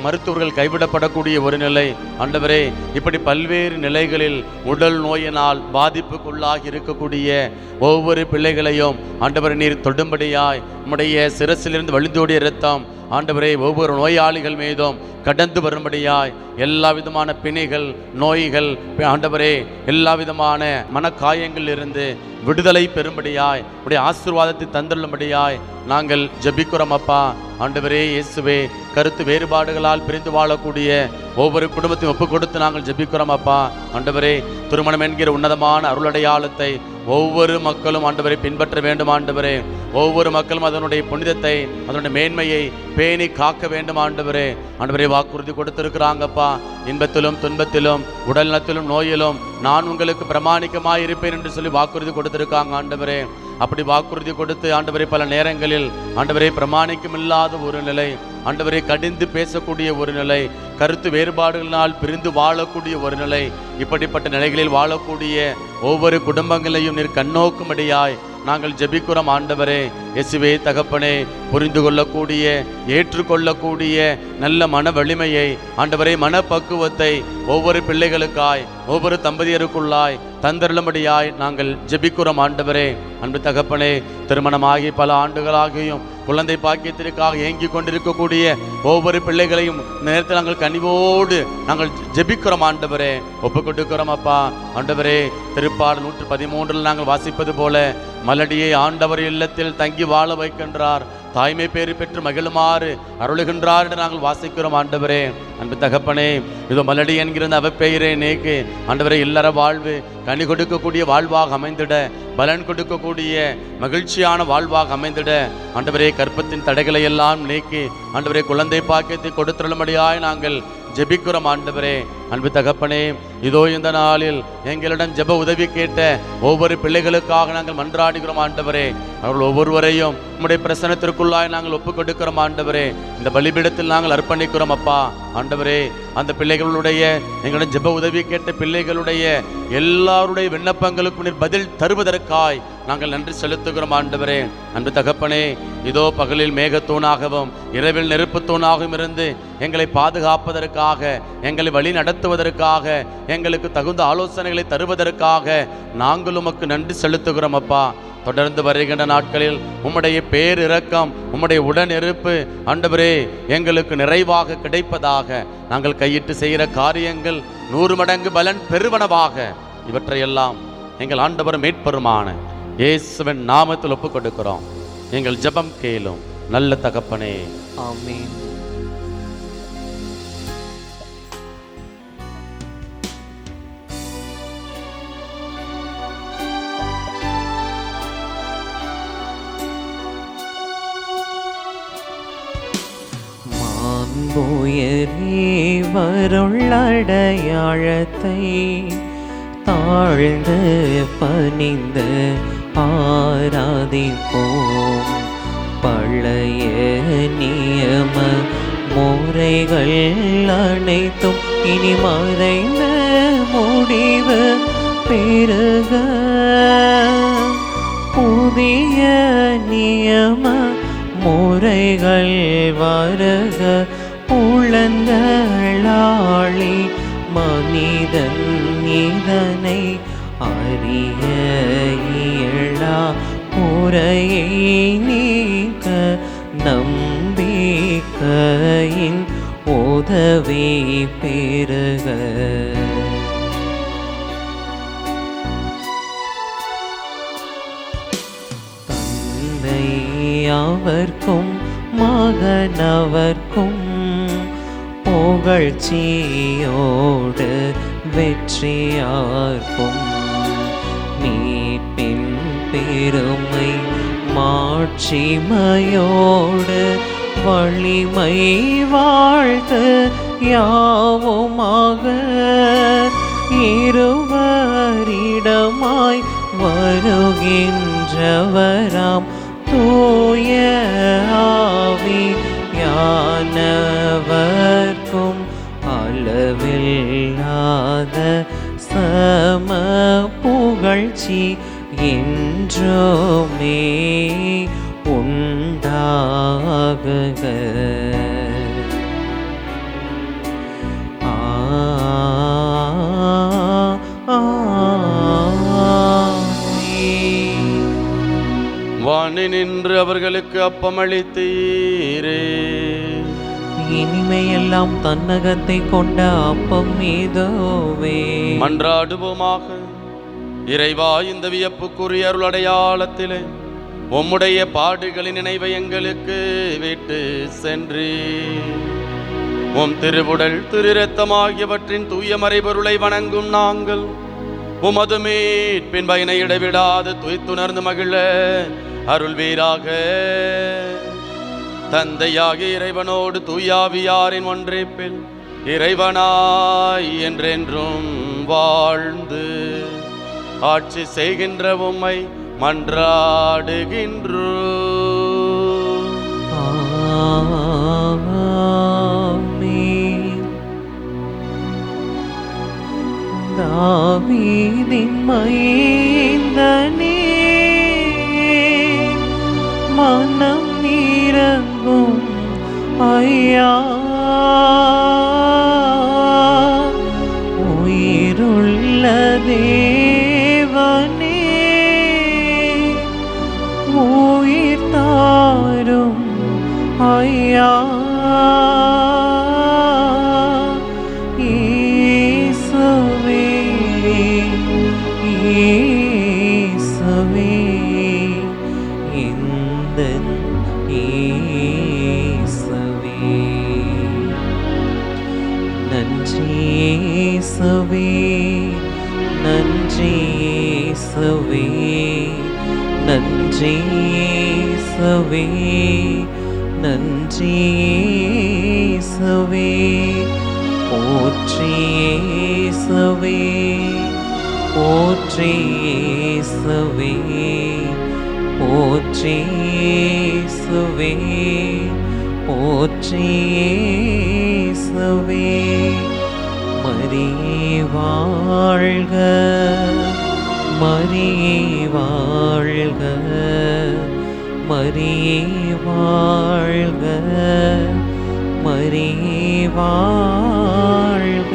மருத்துவர்கள் கைவிடப்படக்கூடிய ஒரு நிலை ஆண்டவரே. இப்படி பல்வேறு நிலைகளில் உடல் நோயினால் பாதிப்புக்குள்ளாகி இருக்கக்கூடிய ஒவ்வொரு பிள்ளைகளையும் ஆண்டவரே நீர் தொடும்படியாய் நம்முடைய சிரசிலிருந்து வழிந்தோடிய இரத்தம் ஆண்டவரே ஒவ்வொரு நோயாளிகள் மீதும் கடந்து வரும்படியாய் எல்லா விதமான பிணிகள் நோய்கள் ஆண்டவரே எல்லா விதமான மனக்காயங்கள் இருந்து விடுதலை பெறும்படியாய் உடைய ஆசீர்வாதத்தை தந்துள்ளும்படியாய் நாங்கள் ஜெபிக்கிறோம் அப்பா. ஆண்டவரே இயேசுவே, கருத்து வேறுபாடுகளால் பிரிந்து வாழக்கூடிய ஒவ்வொரு குடும்பத்தையும் ஒப்பு கொடுத்து நாங்கள் ஜெபிக்கிறோம் அப்பா. ஆண்டவரே, திருமணம் என்கிற உன்னதமான அருளடையாளத்தை ஒவ்வொரு மக்களும் ஆண்டவரை பின்பற்ற வேண்டும் ஆண்டவரே. ஒவ்வொரு மக்களும் அதனுடைய புனிதத்தை அதனுடைய மேன்மையை பேணி காக்க வேண்டும் ஆண்டவரே. ஆண்டவரே, வாக்குறுதி கொடுத்திருக்கிறாங்கப்பா. இன்பத்திலும் துன்பத்திலும் உடல் நலத்திலும் நோயிலும் நான் உங்களுக்கு பிரமாணிக்கமாக இருப்பேன் என்று சொல்லி வாக்குறுதி கொடுத்திருக்காங்க ஆண்டவரே. அப்படி வாக்குறுதி கொடுத்து ஆண்டவரே பல நேரங்களில் ஆண்டவரே பிரமாணிக்கம் இல்லாத ஒரு நிலை, ஆண்டவரை கடிந்து பேசக்கூடிய ஒரு நிலை, கருத்து வேறுபாடுகளினால் பிரிந்து வாழக்கூடிய ஒரு நிலை, இப்படிப்பட்ட நிலைகளில் வாழக்கூடிய ஒவ்வொரு குடும்பங்களையும் நீர் கண்ணோக்கும்படியாய் நாங்கள் ஜெபிக்கிறோம் ஆண்டவரே. இயேசுவே தகப்பனே, புரிந்து கொள்ளக்கூடிய ஏற்றுக்கொள்ளக்கூடிய நல்ல மன வலிமையை ஆண்டவரே மனப்பக்குவத்தை ஒவ்வொரு பிள்ளைகளுக்காய் ஒவ்வொரு தம்பதியருக்குள்ளாய் தந்தருளும்படியாய் நாங்கள் ஜெபிக்கிறோம் ஆண்டவரே. அன்பு தகப்பனே, திருமணமாகி பல ஆண்டுகளாகியும் குழந்தை பாக்கியத்திற்காக ஏங்கி கொண்டிருக்கக்கூடிய ஒவ்வொரு பிள்ளைகளையும் நேரத்தில் நாங்கள் கனிவோடு நாங்கள் ஜெபிக்கிறோம் ஆண்டவரே, ஒப்பு கொடுக்கிறோம் அப்பா. ஆண்டவரே, திருப்பாடல் 113 நாங்கள் வாசிப்பது போல மலடியை ஆண்டவர் இல்லத்தில் தங்கி வாழ வைக்கின்றார், தாய்மை பேறு பெற்று மகிழுமாறு அருளுகின்றார் என்று நாங்கள் வாசிக்கிறோம் ஆண்டவரே. அன்பு தகப்பனே, இதோ மலடி என்கிற அவப்பெயரை நீக்கி ஆண்டவரே இல்லற வாழ்வு கனி கொடுக்கக்கூடிய வாழ்வாக அமைந்திட, பலன் கொடுக்கக்கூடிய மகிழ்ச்சியான வாழ்வாக அமைந்திட ஆண்டவரே கற்பத்தின் தடைகளை எல்லாம் நீக்கி ஆண்டவரே குழந்தை பாக்கியத்தை கொடுத்துள்ளபடியாய் நாங்கள் ஜெபிக்கிறோம் ஆண்டவரே. அன்பு தகப்பனே, இதோ இந்த நாளில் எங்களிடம் ஜெப உதவி கேட்ட ஒவ்வொரு பிள்ளைகளுக்காக நாங்கள் மன்றாடுகிறோம் ஆண்டவரே. அவர்கள் ஒவ்வொருவரையும் உம்முடைய பிரசன்னத்திற்குள்ளாய் நாங்கள் ஒப்புக் கொடுக்கிறோம் ஆண்டவரே. இந்த பலிபீடத்தில் நாங்கள் அர்ப்பணிக்கிறோம் அப்பா. ஆண்டவரே, அந்த பிள்ளைகளுடைய எங்களிடம் ஜெப உதவி கேட்ட பிள்ளைகளுடைய எல்லாருடைய விண்ணப்பங்களுக்கு நீர் பதில் தருவதற்காய் நாங்கள் நன்றி செலுத்துகிறோம் ஆண்டவரே. அன்பு தகப்பனே, இதோ பகலில் மேகத்தூணாகவும் இரவில் நெருப்பு தூணாகவும் இருந்து எங்களை பாதுகாப்பதற்காக, எங்களை வழி நடத்துவதற்காக, எங்களுக்கு தகுந்த ஆலோசனைகளை தருவதற்காக நாங்கள் உமக்கு நன்றி செலுத்துகிறோம் அப்பா. தொடர்ந்து வருகின்ற நாட்களில் உம்முடைய பேரிரக்கம், உம்முடைய உடனிருப்பு ஆண்டவரே எங்களுக்கு நிறைவாக கிடைப்பதாக. நாங்கள் கையிட்டு செய்கிற காரியங்கள் 100 மடங்கு பலன் பெறுவனவாக. இவற்றையெல்லாம் எங்கள் ஆண்டவர் மீட்பெருமான இயேசுவின் நாமத்தில் ஒப்புக் கொடுக்கிறோம். எங்கள் ஜெபம் கேளும் நல்ல தகப்பனே, ஆமென். மாண்புயரே வருளடையாளத்தை தாழ்ந்து பணிந்து ஆராதிப்போம். பழைய நியம முறைகள் அனைத்தும் இனி மறைந்த முடிவு பெருக. புதிய நியம முறைகள் வருக. புலன்களாளி மனிதன் இதனை அறிய இயலா. முறையை நீக்க நம்பிக்கையின் உதவி பெருக. தந்தை அவர்க்கும் மகனவர்க்கும் புகழ்ச்சியோடு வெற்றியார்க்கும். மீட்பின் பெருமை மாட்சிமையோடு வலிமை வாழ்த்து யாவுமாக. இருவரிடமாய் வருகின்றவராம் தூய ஆவியானவர்க்கும் அளவில்லாத சம புகழ்ச்சி என்றுமே உண்டாகுக. வானி நின்று அவர்களுக்கு அப்பமளித்தீரே. இனிமையெல்லாம் தன்னகத்தை கொண்ட அப்பம் மீதுவே. மன்றாடுவோமாக. இறைவா, இந்த வியப்புக்குரிய அருள் அடையாளத்திலே உம்முடைய பாடுகளின் நினைவை எங்களுக்கு விட்டு சென்று உம் திருவுடல் திருரத்தம் ஆகியவற்றின் தூய மறைபொருளை வணங்கும் நாங்கள் உமது மீட்பின் பயனை இடைவிடாது துய்த்துணர்ந்து மகிழ அருள்வீராக. தந்தையாகிய இறைவனோடு தூயாவியாரின் ஒன்றிப்பில் இறைவனாய் என்றென்றும் வாழ்ந்து ஆட்சி செய்கின்ற உம்மை மன்றாடுகின்றோம். ஆமென். தாவீதின் மைந்தனே, மனம் இறங்கும் ஐயா. உயிருள்ள தேவனே, உயிர் தாரும் ஐயா. இயேசுவே, இயேசுவே, எந்தன் இயேசுவே. நன்றி இயேசுவே, நன்றி இயேசுவே, நன்றி இயேசுவே, நன்றி இயேசுவே, போற்றி இயேசுவே போற்றி இயேசுவே போற்றி இயேசுவே போற்றி இயேசுவே மரியே வாழ்க மரியே வாழ்க மரியே வாழ்க மரியே வாழ்க.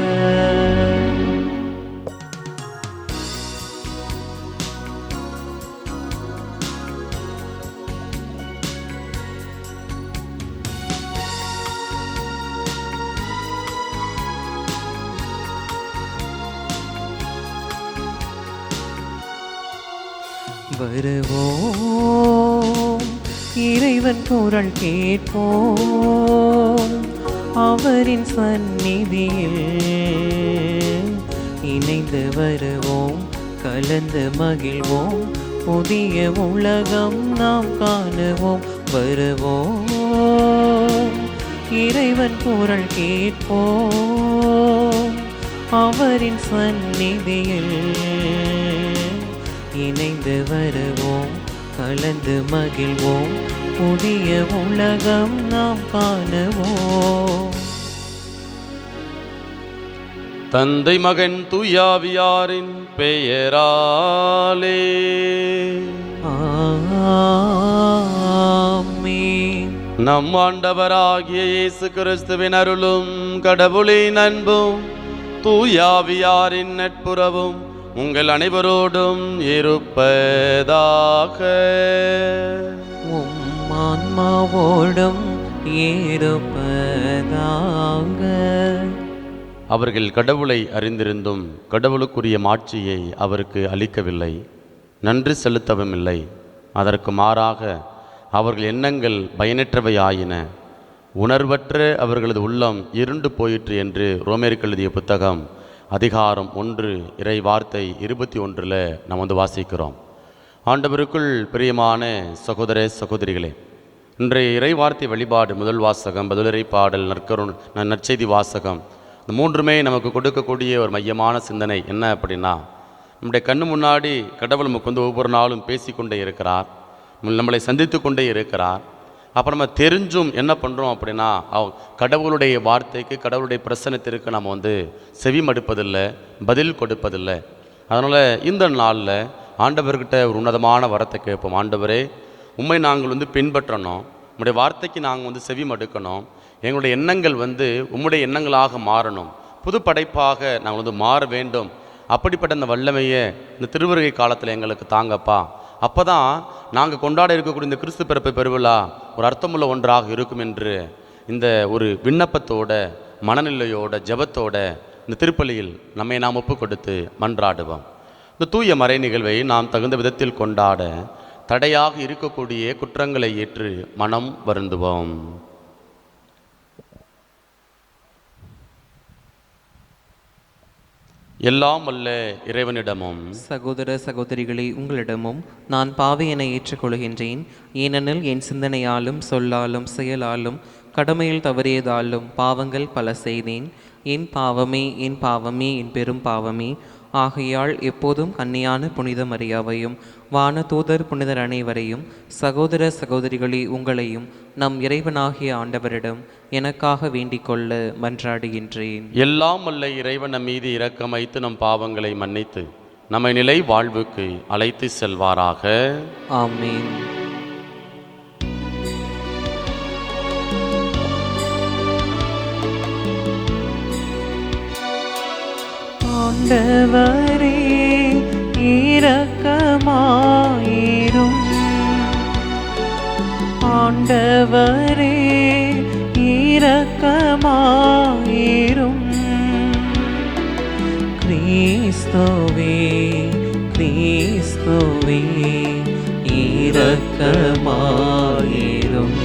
வருவோம் இறைவன் குரல் கேட்போம், அவரின் சந்நிதியில் இணைந்து வருவோம், கலந்து மகிழ்வோம், புதிய உலகம் நாம் காணுவோம். வருவோம் இறைவன் குரல் கேட்போம், அவரின் சந்நிதியில் இணைந்து வருவோம், கலந்து மகிழ்வோம், புதிய உலகம் நாம் காணுவோம். தந்தை மகன் தூயாவியாரின் பெயராலே ஆமென். நம் ஆண்டவராகிய இயேசு கிறிஸ்துவின் அருளும் கடவுளின் அன்பும் தூயாவியாரின் நட்புறவும் உங்கள் அனைவரோடும் இருப்பதாக. உம் ஆன்மாவோடும் இருப்பதாக. அவர்கள் கடவுளை அறிந்திருந்தும் கடவுளுக்குரிய மாட்சியை அவருக்கு அளிக்கவில்லை, நன்றி செலுத்தவும் இல்லை. அதற்கு மாறாக அவர்கள் எண்ணங்கள் பயனற்றவை ஆயின, உணர்வற்ற அவர்களது உள்ளம் இருண்டு போயிற்று என்று ரோமேருக்கு எழுதிய புத்தகம் அதிகாரம் 1 இறை வார்த்தை 21 நாம் வாசிக்கிறோம். ஆண்டவருக்குள் பிரியமான சகோதர சகோதரிகளே, இன்றைய இறை வார்த்தை வழிபாடு முதல் வாசகம், பதிலுரை பாடல், நற்செய்தி வாசகம், இந்த மூன்றுமே நமக்கு கொடுக்கக்கூடிய ஒரு மையமான சிந்தனை என்ன அப்படின்னா, நம்முடைய கண்ணு முன்னாடி கடவுள் நமக்கு ஒவ்வொரு நாளும் பேசிக்கொண்டே இருக்கிறார், நம்மளை சந்தித்து கொண்டே இருக்கிறார். அப்புறம் நம்ம தெரிஞ்சும் என்ன பண்ணுறோம் அப்படின்னா, கடவுளுடைய வார்த்தைக்கு கடவுளுடைய பிரசன்னத்திற்கு நம்ம செவி மடுப்பதில்லை, பதில் கொடுப்பதில்லை. அதனால் இந்த நாளில் ஆண்டவர்கிட்ட ஒரு உன்னதமான வரத்தை கேட்போம். ஆண்டவரே, உண்மை நாங்கள் பின்பற்றணும், உங்களுடைய வார்த்தைக்கு நாங்கள் செவி மடுக்கணும், எங்களுடைய எண்ணங்கள் உம்முடைய எண்ணங்களாக மாறணும், புது படைப்பாக நாங்கள் மாற வேண்டும். அப்படிப்பட்ட அந்த வல்லமையை இந்த திருவருகை காலத்தில் எங்களுக்கு தாங்கப்பா. அப்போ தான் நாங்கள் கொண்டாட இருக்கக்கூடிய இந்த கிறிஸ்து பிறப்பு பெருவிழா ஒரு அர்த்தமுள்ள ஒன்றாக இருக்கும் என்று இந்த ஒரு விண்ணப்பத்தோட, மனநிலையோட, ஜபத்தோட இந்த திருப்பலியில் நம்மை நாம் ஒப்பு கொடுத்து மன்றாடுவோம். இந்த தூய மறை நிகழ்வை நாம் தகுந்த விதத்தில் கொண்டாட தடையாக இருக்கக்கூடிய குற்றங்களை ஏற்று மனம் வருந்துவோம். எல்லாம் வல்ல இறைவனிடமும் சகோதர சகோதரிகளே, உங்களிடமும் நான் பாவியனை ஏற்றுக்கொள்கின்றேன். ஏனெனில் என் சிந்தனையாலும் சொல்லாலும் செயலாலும் கடமையில் தவறியதாலும் பாவங்கள் பல செய்தேன். என் பாவமே என் பாவமே என் பெரும் பாவமே. ஆகையால் எப்போதும் கன்னியான புனித மரியாவையும் வான தூதர் புனிதர் அனைவரையும் சகோதர சகோதரிகளே உங்களையும் நம் இறைவனாகிய ஆண்டவரிடம் எனக்காக வேண்டிக் கொள்ள மன்றாடுகின்றேன். எல்லாம் வல்ல இறைவன் நம் மீது இரக்கம் வைத்து நம் பாவங்களை மன்னித்து நம்மை நிலை வாழ்வுக்கு அழைத்து செல்வாராக. ஆமென். ஆண்டவரே இரக்கமாயிரும். ஆண்டவரே இரக்கமாயிரும். கிறிஸ்துவே கிறிஸ்துவே இரக்கமாயிரும்.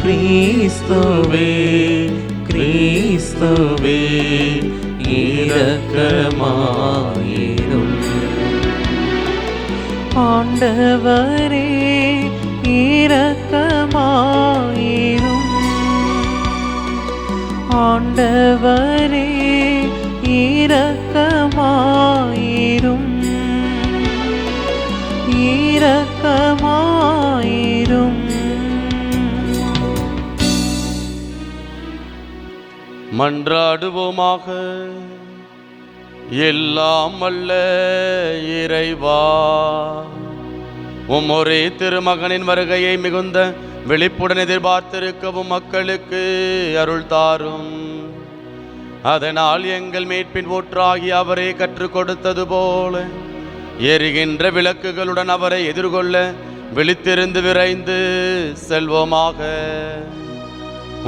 கிறிஸ்துவே கிறிஸ்துவே இரக்கமாயிரும். ஆண்டவரே இரக்கமாயிரும். ஆண்டவரே இரக்கமாயிரும், இரக்கமாயிரும். மன்றாடுவோமாக. எல்லாம் வல்ல இறைவா, ஒரே திருமகனின் வருகையை மிகுந்த விழிப்புடன் எதிர்பார்த்திருக்கவும் மக்களுக்கு அருள் தாரும். அதனால் எங்கள் மீட்பின் ஊற்றாகி அவரை கற்றுக் கொடுத்தது போல எரிகின்ற விளக்குகளுடன் அவரை எதிர்கொள்ள விழித்திருந்து விரைந்து செல்வோமாக.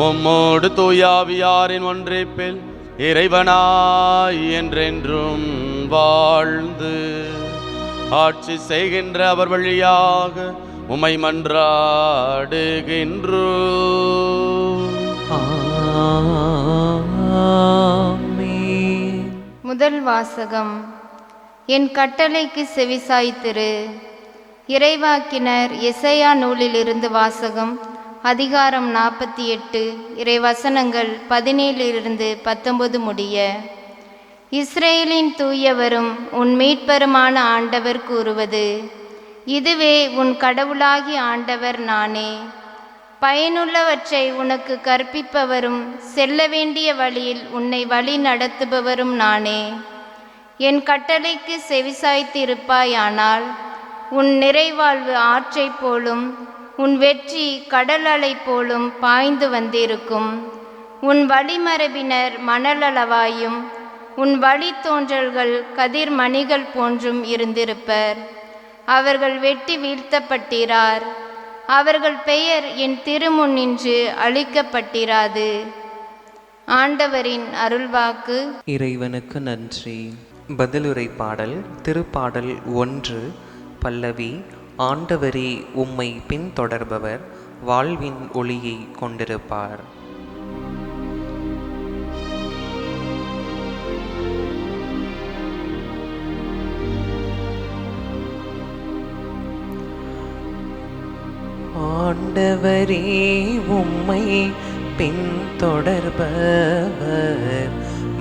உம்மோடு தூயாவியாரின் ஒன்றிப்பில் இறைவனாய் என்றென்றும் வாழ்ந்து ஆட்சி செய்கின்ற அவர் வழியாக உம்மை மன்றாடுகின்றோம். ஆமென். முதல் வாசகம். என் கட்டளைக்கு செவிசாய்த்திரு. இறைவாக்கினர் எசையா நூலிலிருந்து வாசகம். அதிகாரம் 48, இறைவசனங்கள் 17-19 முடிய. இஸ்ரேலின் தூயவரும் உன் மீட்பருமான ஆண்டவர் கூறுவது, இதுவே உன் கடவுளாகி ஆண்டவர் நானே. பயனுள்ளவற்றை உனக்கு கற்பிப்பவரும் செல்ல வேண்டிய வழியில் உன்னை வழி நடத்துபவரும் நானே. என் கட்டளைக்கு செவிசாய்த்திருப்பாயானால் உன் நிறைவாழ்வு ஆற்றை போலும் உன் வெற்றி கடல் அலை போலும் பாய்ந்து வந்திருக்கும். உன் வழிமரபினர் மணலளவாயும் உன் வழித்தோன்றல்கள் கதிர்மணிகள் போன்றும் இருந்திருப்பர். அவர்கள் வெட்டி வீழ்த்தப்பட்டிரார். அவர்கள் பெயர் என் திருமுன்னின்று அழிக்கப்பட்டிராது. ஆண்டவரின் அருள்வாக்கு. இறைவனுக்கு நன்றி. பதிலுரை பாடல். திருப்பாடல் 1 பல்லவி. ஆண்டவரே உம்மை பின்தொடர்பவர் வாழ்வின் ஒளியை கொண்டிருப்பார். ஆண்டவரே உம்மை பின்தொடர்பவர்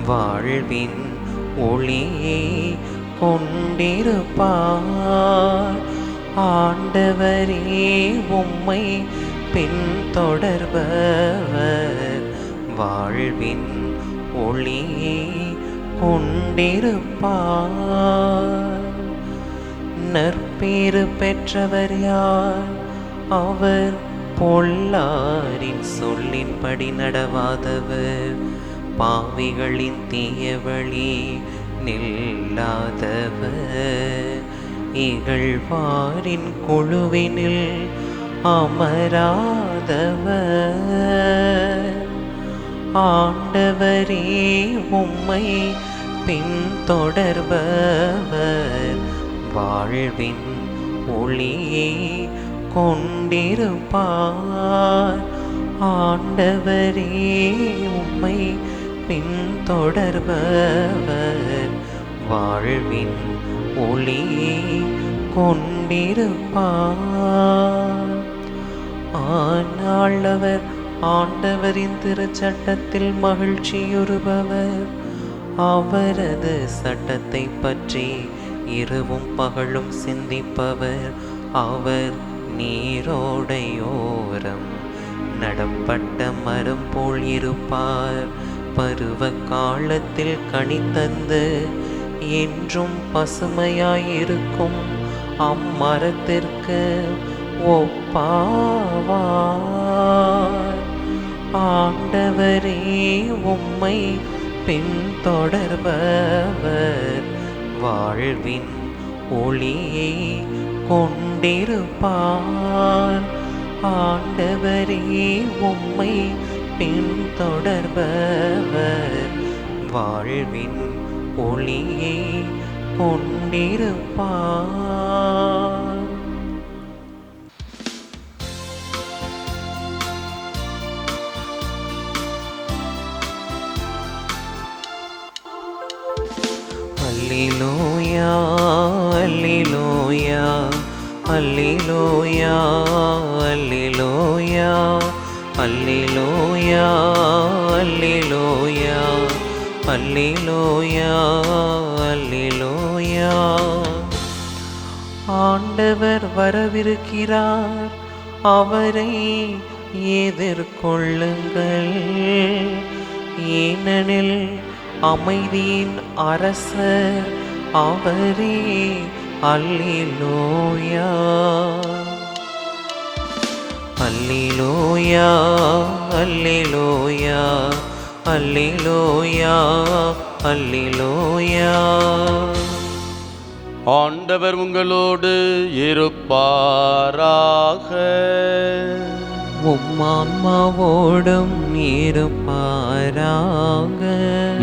வாழ்வின் ஒளியை கொண்டிருப்பார். ஆண்டவரே உம்மை பின்தொடர்பவர் வாழ்வின் ஒளியை கொண்டிருப்பார். நற்பேறு பெற்றவர் யார்? அவர் பொல்லாரின் சொல்லின்படி நடவாதவர், பாவிகளின் தீயவழி நில்லாதவர், இகழ்வாரின் குழுவினில் அமராதவர். ஆண்டவரே உம்மை பின்தொடர்பவர் வாழ்வின் ஒளியை கொண்டிருப்பார். ஆண்டவரே உம்மை பின்தொடர்பவர் வாழ்வின் ஒளியை கொண்டிருப்பார். ஆனால் அவர் ஆண்டவரின் திருச்சட்டத்தில் மகிழ்ச்சியுறுபவர். அவரது சட்டத்தை பற்றி இரவும் பகலும் சிந்திப்பவர். அவர் நீரோடையோரம் நடப்பட்ட மரம் போல் இருப்பார். பருவ காலத்தில் கனி தந்து என்றும் பசுமையாயிருக்கும் அம்மரத்திற்கு ஒப்பாவார். ஆண்டவரே உம்மை பின்தொடர்பவர் வாழ்வின் ஒளியை கொண்டிருப்பார். ஆண்டவரே உம்மை பின்தொடர்பவர் வாழ்வின் ஒளியை கொண்டிருப்பார். அல்லேலூயா அல்லேலூயா அல்லேலூயா அல்லேலூயா அல்லேலூயா அல்லேலூயா அல்லேலூயா அல்லேலூயா. ஆண்டவர் வரவிருக்கிறார், அவரை எதிர்கொள்ளுங்கள். ஏனெனில் அமைதியின் அரசர் அவரே. அல்லேலூயா அல்லேலூயா அல்லேலூயா அல்லேலூயா அல்லேலூயா. ஆண்டவர் உங்களோடு இருப்பாராக. உம்மான்மாவோடும் இருப்பாராக.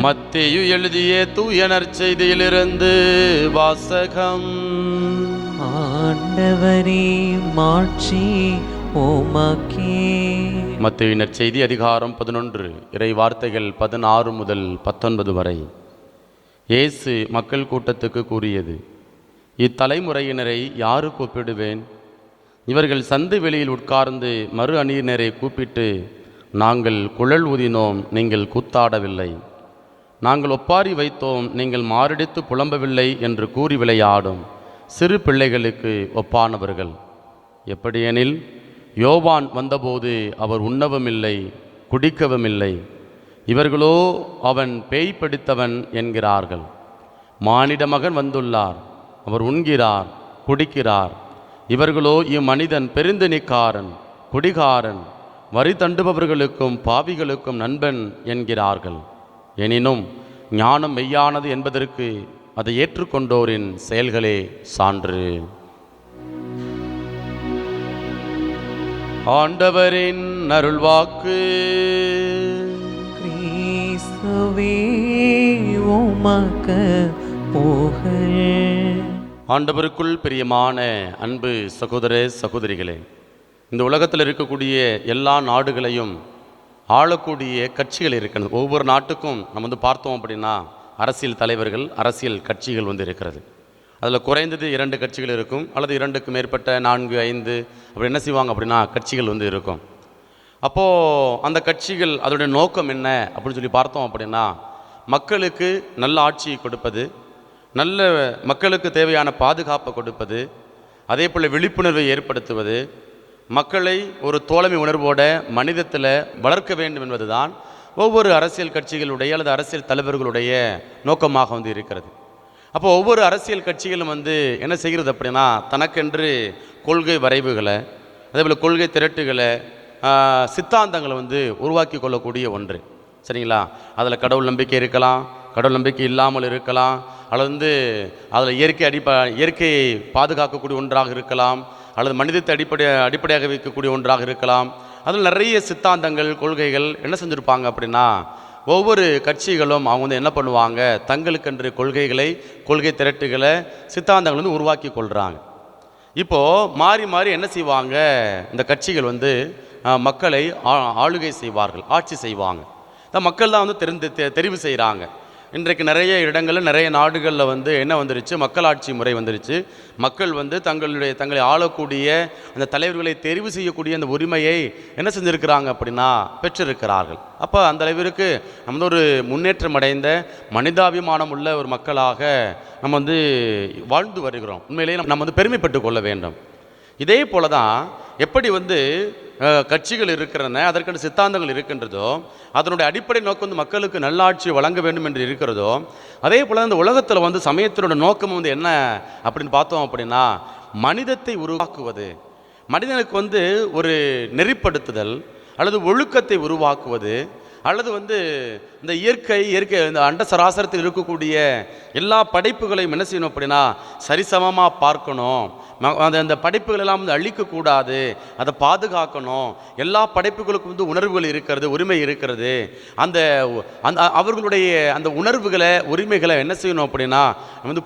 மத்தேயு எழுதிய தூய நற்செய்தியிலிருந்து வாசகம். ஆண்டவரே மாட்சி உமக்கே. மத்தேயு நற்செய்தி அதிகாரம் 11 இறை வார்த்தைகள் 16 முதல் 19 வரை. இயேசு மக்கள் கூட்டத்துக்கு கூறியது, இத்தலைமுறையினரை யாருக்கு ஒப்பிடுவேன்? இவர்கள் சந்து வெளியில் உட்கார்ந்து மறு அணியினரை கூப்பிட்டு, நாங்கள் குழல் ஊதினோம், நீங்கள் கூத்தாடவில்லை, நாங்கள் ஒப்பாரி வைத்தோம், நீங்கள் மாரடித்து புலம்பவில்லை என்று கூறி விளையாடும் சிறு பிள்ளைகளுக்கு ஒப்பானவர்கள். எப்படியெனில் யோவான் வந்தபோது அவர் உண்ணவும் இல்லை குடிக்கவும் இல்லை, இவர்களோ அவன் பேய் பிடித்தவன் என்கிறார்கள். மானிட மகன் வந்துள்ளார், அவர் உண்கிறார் குடிக்கிறார், இவர்களோ இம்மனிதன் பெருந்தினிக்காரன் குடிகாரன், வரி தண்டுபவர்களுக்கும் பாவிகளுக்கும் நண்பன் என்கிறார்கள். எனினும் ஞானம் மெய்யானது என்பதற்கு அதை ஏற்றுக்கொண்டோரின் செயல்களே சான்று. ஆண்டவரின் அருள்வாக்கு. கிறிஸ்துவே உமக்கு புகழ். ஆண்டவருக்குள் பிரியமான அன்பு சகோதர சகோதரிகளே, இந்த உலகத்தில் இருக்கக்கூடிய எல்லா நாடுகளையும் ஆளக்கூடிய கட்சிகள் இருக்கிறது. ஒவ்வொரு நாட்டுக்கும் நம்ம பார்த்தோம் அப்படின்னா அரசியல் தலைவர்கள், அரசியல் கட்சிகள் இருக்கிறது. அதில் குறைந்தது 2 கட்சிகள் இருக்கும், அல்லது 2க்கு மேற்பட்ட 4, 5 அப்படி என்ன செய்வாங்க அப்படின்னா கட்சிகள் இருக்கும். அப்போது அந்த கட்சிகள் அதோடைய நோக்கம் என்ன அப்படின்னு சொல்லி பார்த்தோம் அப்படின்னா, மக்களுக்கு நல்ல ஆட்சியை கொடுப்பது, நல்ல மக்களுக்கு தேவையான பாதுகாப்பை கொடுப்பது, அதே போல் விழிப்புணர்வை ஏற்படுத்துவது, மக்களை ஒரு தோழமை உணர்வோட மனிதத்தில் வளர்க்க வேண்டும் என்பது தான் ஒவ்வொரு அரசியல் கட்சிகளுடைய அல்லது அரசியல் தலைவர்களுடைய நோக்கமாக இருக்கிறது. அப்போ ஒவ்வொரு அரசியல் கட்சிகளும் என்ன செய்கிறது அப்படின்னா, தனக்கென்று கொள்கை வரைவுகளை, அதே போல் கொள்கை திரட்டுகளை, சித்தாந்தங்களை உருவாக்கி கொள்ளக்கூடிய ஒன்று. சரிங்களா? அதில் கடவுள் நம்பிக்கை இருக்கலாம், கடவுள் நம்பிக்கை இல்லாமல் இருக்கலாம், அல்லது அதில் இயற்கையை பாதுகாக்கக்கூடிய ஒன்றாக இருக்கலாம், அல்லது மனிதத்தை அடிப்படையாக வைக்கக்கூடிய ஒன்றாக இருக்கலாம். அதில் நிறைய சித்தாந்தங்கள் கொள்கைகள் என்ன செஞ்சுருப்பாங்க அப்படின்னா, ஒவ்வொரு கட்சிகளும் அவங்க என்ன பண்ணுவாங்க, தங்களுக்கென்று கொள்கை திரட்டுகளை, சித்தாந்தங்கள் உருவாக்கி கொள்கிறாங்க. இப்போது மாறி மாறி என்ன செய்வாங்க, இந்த கட்சிகள் மக்களை ஆளுகை செய்வார்கள், ஆட்சி செய்வாங்க. இந்த மக்கள் தான் தெரிவு செய்கிறாங்க. இன்றைக்கு நிறைய இடங்களில் நிறைய நாடுகளில் என்ன வந்துருச்சு, மக்களாட்சி முறை வந்துருச்சு. மக்கள் தங்களை ஆளக்கூடிய அந்த தலைவர்களை தெரிவு செய்யக்கூடிய அந்த உரிமையை என்ன செஞ்சுருக்கிறாங்க அப்படின்னா பெற்றிருக்கிறார்கள். அப்போ அந்த அளவிற்கு நம்ம ஒரு முன்னேற்றம் அடைந்த மனிதாபிமானம் உள்ள ஒரு மக்களாக நம்ம வாழ்ந்து வருகிறோம். உண்மையிலேயே நம்ம பெருமைப்பட்டு கொள்ள வேண்டும். இதே போல தான் எப்படி கட்சிகள் இருக்கிறன, அதற்கான சித்தாந்தங்கள் இருக்கின்றதோ, அதனுடைய அடிப்படை நோக்கம் மக்களுக்கு நல்லாட்சி வழங்க வேண்டும் என்று இருக்கிறதோ, அதே போல் இந்த உலகத்தில் சமயத்தினோட நோக்கம் என்ன அப்படின்னு பார்த்தோம் அப்படின்னா, மனிதத்தை உருவாக்குவது, மனிதனுக்கு ஒரு நெறிப்படுத்துதல் அல்லது ஒழுக்கத்தை உருவாக்குவது, அல்லது இந்த இயற்கை இந்த அண்ட சராசரத்தில் இருக்கக்கூடிய எல்லா படைப்புகளையும் என்ன செய்யணும் அப்படின்னா சரிசமமாக பார்க்கணும். அந்த படைப்புகள் எல்லாம் அழிக்கக்கூடாது, அதை பாதுகாக்கணும். எல்லா படைப்புகளுக்கும் உணர்வுகள் இருக்கிறது, உரிமை இருக்கிறது. அந்த அவர்களுடைய அந்த உணர்வுகளை, உரிமைகளை என்ன செய்யணும் அப்படின்னா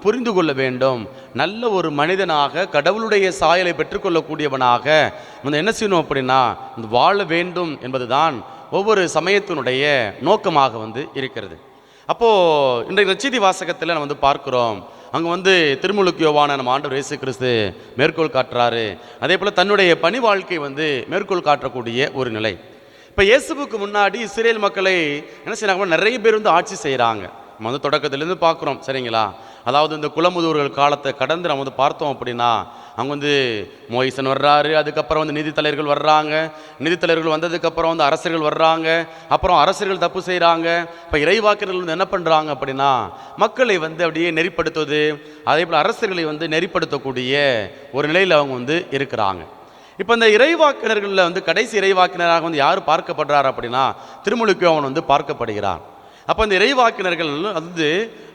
புரிந்து கொள்ள வேண்டும். நல்ல ஒரு மனிதனாக, கடவுளுடைய சாயலை பெற்றுக்கொள்ளக்கூடியவனாக என்ன செய்யணும் அப்படின்னா வாழ வேண்டும் என்பதுதான் ஒவ்வொரு சமயத்தினுடைய நோக்கமாக இருக்கிறது. அப்போது இன்றைய நற்செய்தி வாசகத்தில் நம்ம பார்க்குறோம், அங்கே திருமுழுக்கு யோவான நம்ம ஆண்டவர் இயேசு கிறிஸ்து மேற்கோள் காட்டுறாரு. அதே போல் தன்னுடைய பணி வாழ்க்கை மேற்கோள் காட்டக்கூடிய ஒரு நிலை. இப்போ இயேசுவுக்கு முன்னாடி இஸ்ரேல் மக்களை என்ன செய்யறாங்க, நிறைய பேர் வந்து ஆட்சி செய்கிறாங்க. நம்ம வந்து தொடக்கத்திலேருந்து பார்க்குறோம், சரிங்களா? அதாவது இந்த குலமுதூர்கள் காலத்தை கடந்து நம்ம வந்து பார்த்தோம் அப்படின்னா, அங்கே வந்து மோயிசன் வர்றாரு, அதுக்கப்புறம் வந்து நீதித்தலைவர்கள் வர்றாங்க, நீதித்தலைவர்கள் வந்ததுக்கப்புறம் வந்து அரசர்கள் வர்றாங்க, அப்புறம் அரசர்கள் தப்பு செய்கிறாங்க. இப்போ இறைவாக்கினர்கள் வந்து என்ன பண்ணுறாங்க அப்படின்னா, மக்களை வந்து அப்படியே நெறிப்படுத்துவது, அதே போல் அரசர்களை வந்து நெறிப்படுத்தக்கூடிய ஒரு நிலையில் அவங்க வந்து இருக்கிறாங்க. இப்போ இந்த இறைவாக்கினர்களில் வந்து கடைசி இறைவாக்கினராக வந்து யார் பார்க்கப்படுறார் அப்படின்னா, திருமுழுக்கு அவன் வந்து பார்க்கப்படுகிறான். அப்போ இந்த இறைவாக்கினர்கள் வந்து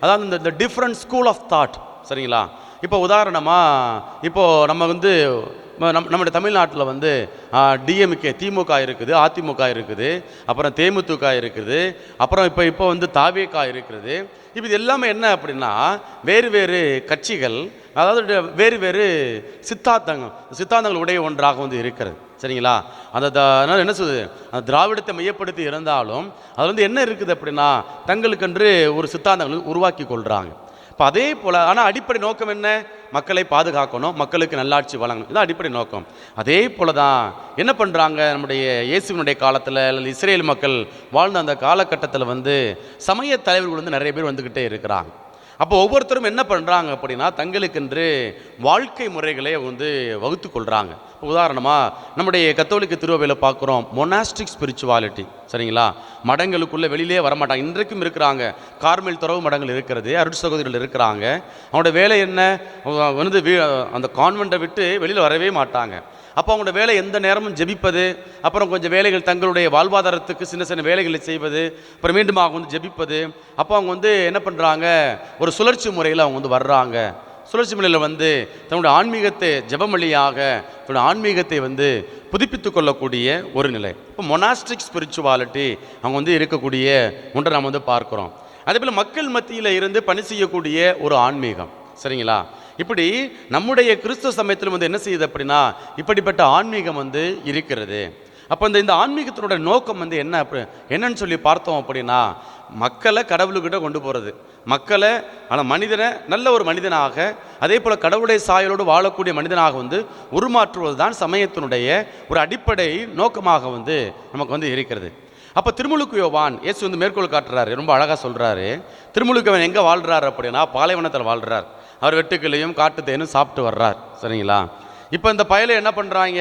அதாவது இந்த டிஃப்ரெண்ட் ஸ்கூல் ஆஃப் தாட், சரிங்களா? இப்போ உதாரணமாக இப்போது நம்ம வந்து நம்முடைய தமிழ்நாட்டில் வந்து டிஎம்கே திமுக இருக்குது, அதிமுக இருக்குது, அப்புறம் தேமுதிக இருக்குது, அப்புறம் இப்போ வந்து தாவேகா இருக்கிறது. இப்போ இது எல்லாமே என்ன அப்படின்னா வேறு வேறு கட்சிகள், அதாவது வேறு வேறு சித்தாந்தங்கள் உடைய ஒன்றாக வந்து இருக்கிறது, சரிங்களா? அதனால் என்ன சொல்லுது, அந்த திராவிடத்தை மையப்படுத்தி இருந்தாலும் அதில் வந்து என்ன இருக்குது அப்படின்னா தங்களுக்கென்று ஒரு சித்தாந்தங்கள் உருவாக்கி கொள்கிறாங்க. இப்போ அதே போல் ஆனால் அடிப்படை நோக்கம் என்ன, மக்களை பாதுகாக்கணும், மக்களுக்கு நல்லாட்சி வழங்கணும், இதுதான் அடிப்படை நோக்கம். அதே போல தான் என்ன பண்ணுறாங்க, நம்முடைய இயேசுவினுடைய காலத்தில் அல்லது இஸ்ரேல் மக்கள் வாழ்ந்த அந்த காலகட்டத்தில் வந்து சமய தலைவர்கள் வந்து நிறைய பேர் வந்துக்கிட்டே இருக்கிறாங்க. அப்போ ஒவ்வொருத்தரும் என்ன பண்ணுறாங்க அப்படின்னா தங்களுக்கென்று வாழ்க்கை முறைகளை வந்து வகுத்து கொள்கிறாங்க. உதாரணமாக நம்முடைய கத்தோலிக்க திருவையில் பார்க்குறோம் மொனாஸ்டிக் ஸ்பிரிச்சுவாலிட்டி, சரிங்களா? மடங்களுக்குள்ளே வெளியிலே வரமாட்டாங்க, இன்றைக்கும் இருக்கிறாங்க. கார்மேல் துறவு மடங்கள் இருக்கிறது, அருட்சகோதரிகள் இருக்கிறாங்க. அவங்களோட வேலை என்ன, வந்து அந்த கான்வெண்ட்டை விட்டு வெளியில் வரவே மாட்டாங்க. அப்போ அவங்களோட வேலை எந்த நேரமும் ஜெபிப்பது, அப்புறம் கொஞ்சம் வேலைகள் தங்களுடைய வாழ்வாதாரத்துக்கு சின்ன சின்ன வேலைகளை செய்வது, அப்புறம் மீண்டுமாக வந்து ஜெபிப்பது. அப்போ அவங்க வந்து என்ன பண்ணுறாங்க, ஒரு சுழற்சி முறையில் அவங்க வந்து வர்றாங்க. சுழற்சி முறையில் வந்து தன்னுடைய ஆன்மீகத்தை ஜெபமொழியாக தன்னுடைய ஆன்மீகத்தை வந்து புதுப்பித்து கொள்ளக்கூடிய ஒரு நிலை. இப்போ மொனாஸ்டிக் ஸ்பிரிச்சுவாலிட்டி அவங்க வந்து இருக்கக்கூடிய ஒன்றை நாம் வந்து பார்க்குறோம். அதே போல் மக்கள் மத்தியில் இருந்து பணி செய்யக்கூடிய ஒரு ஆன்மீகம், சரிங்களா? இப்படி நம்முடைய கிறிஸ்துவ சமயத்தில் வந்து என்ன செய்யுது அப்படின்னா இப்படிப்பட்ட ஆன்மீகம் வந்து இருக்கிறது. அப்போ இந்த ஆன்மீகத்தினுடைய நோக்கம் வந்து என்னன்னு சொல்லி பார்த்தோம் அப்படின்னா மக்களை கடவுள்கிட்ட கொண்டு போகிறது, மக்களை ஆனால் மனிதனை நல்ல ஒரு மனிதனாக, அதே போல் கடவுளுடைய சாயலோடு வாழக்கூடிய மனிதனாக வந்து உருமாற்றுவது தான் சமயத்தினுடைய ஒரு அடிப்படை நோக்கமாக வந்து நமக்கு வந்து இருக்கிறது. அப்போ திருமுழுக்கு யோவான் இயேசு வந்து மேற்கோள் காட்டுறாரு, ரொம்ப அழகாக சொல்கிறாரு. திருமுழுக்கு யோவான் எங்கே வாழ்கிறார் அப்படின்னா பாலைவனத்தில் வாழ்கிறார். அவர் வெட்டுக்கிளையும் காட்டு தேனும் சாப்பிட்டு வர்றார், சரிங்களா? இப்போ இந்த பயலை என்ன பண்ணுறாங்க,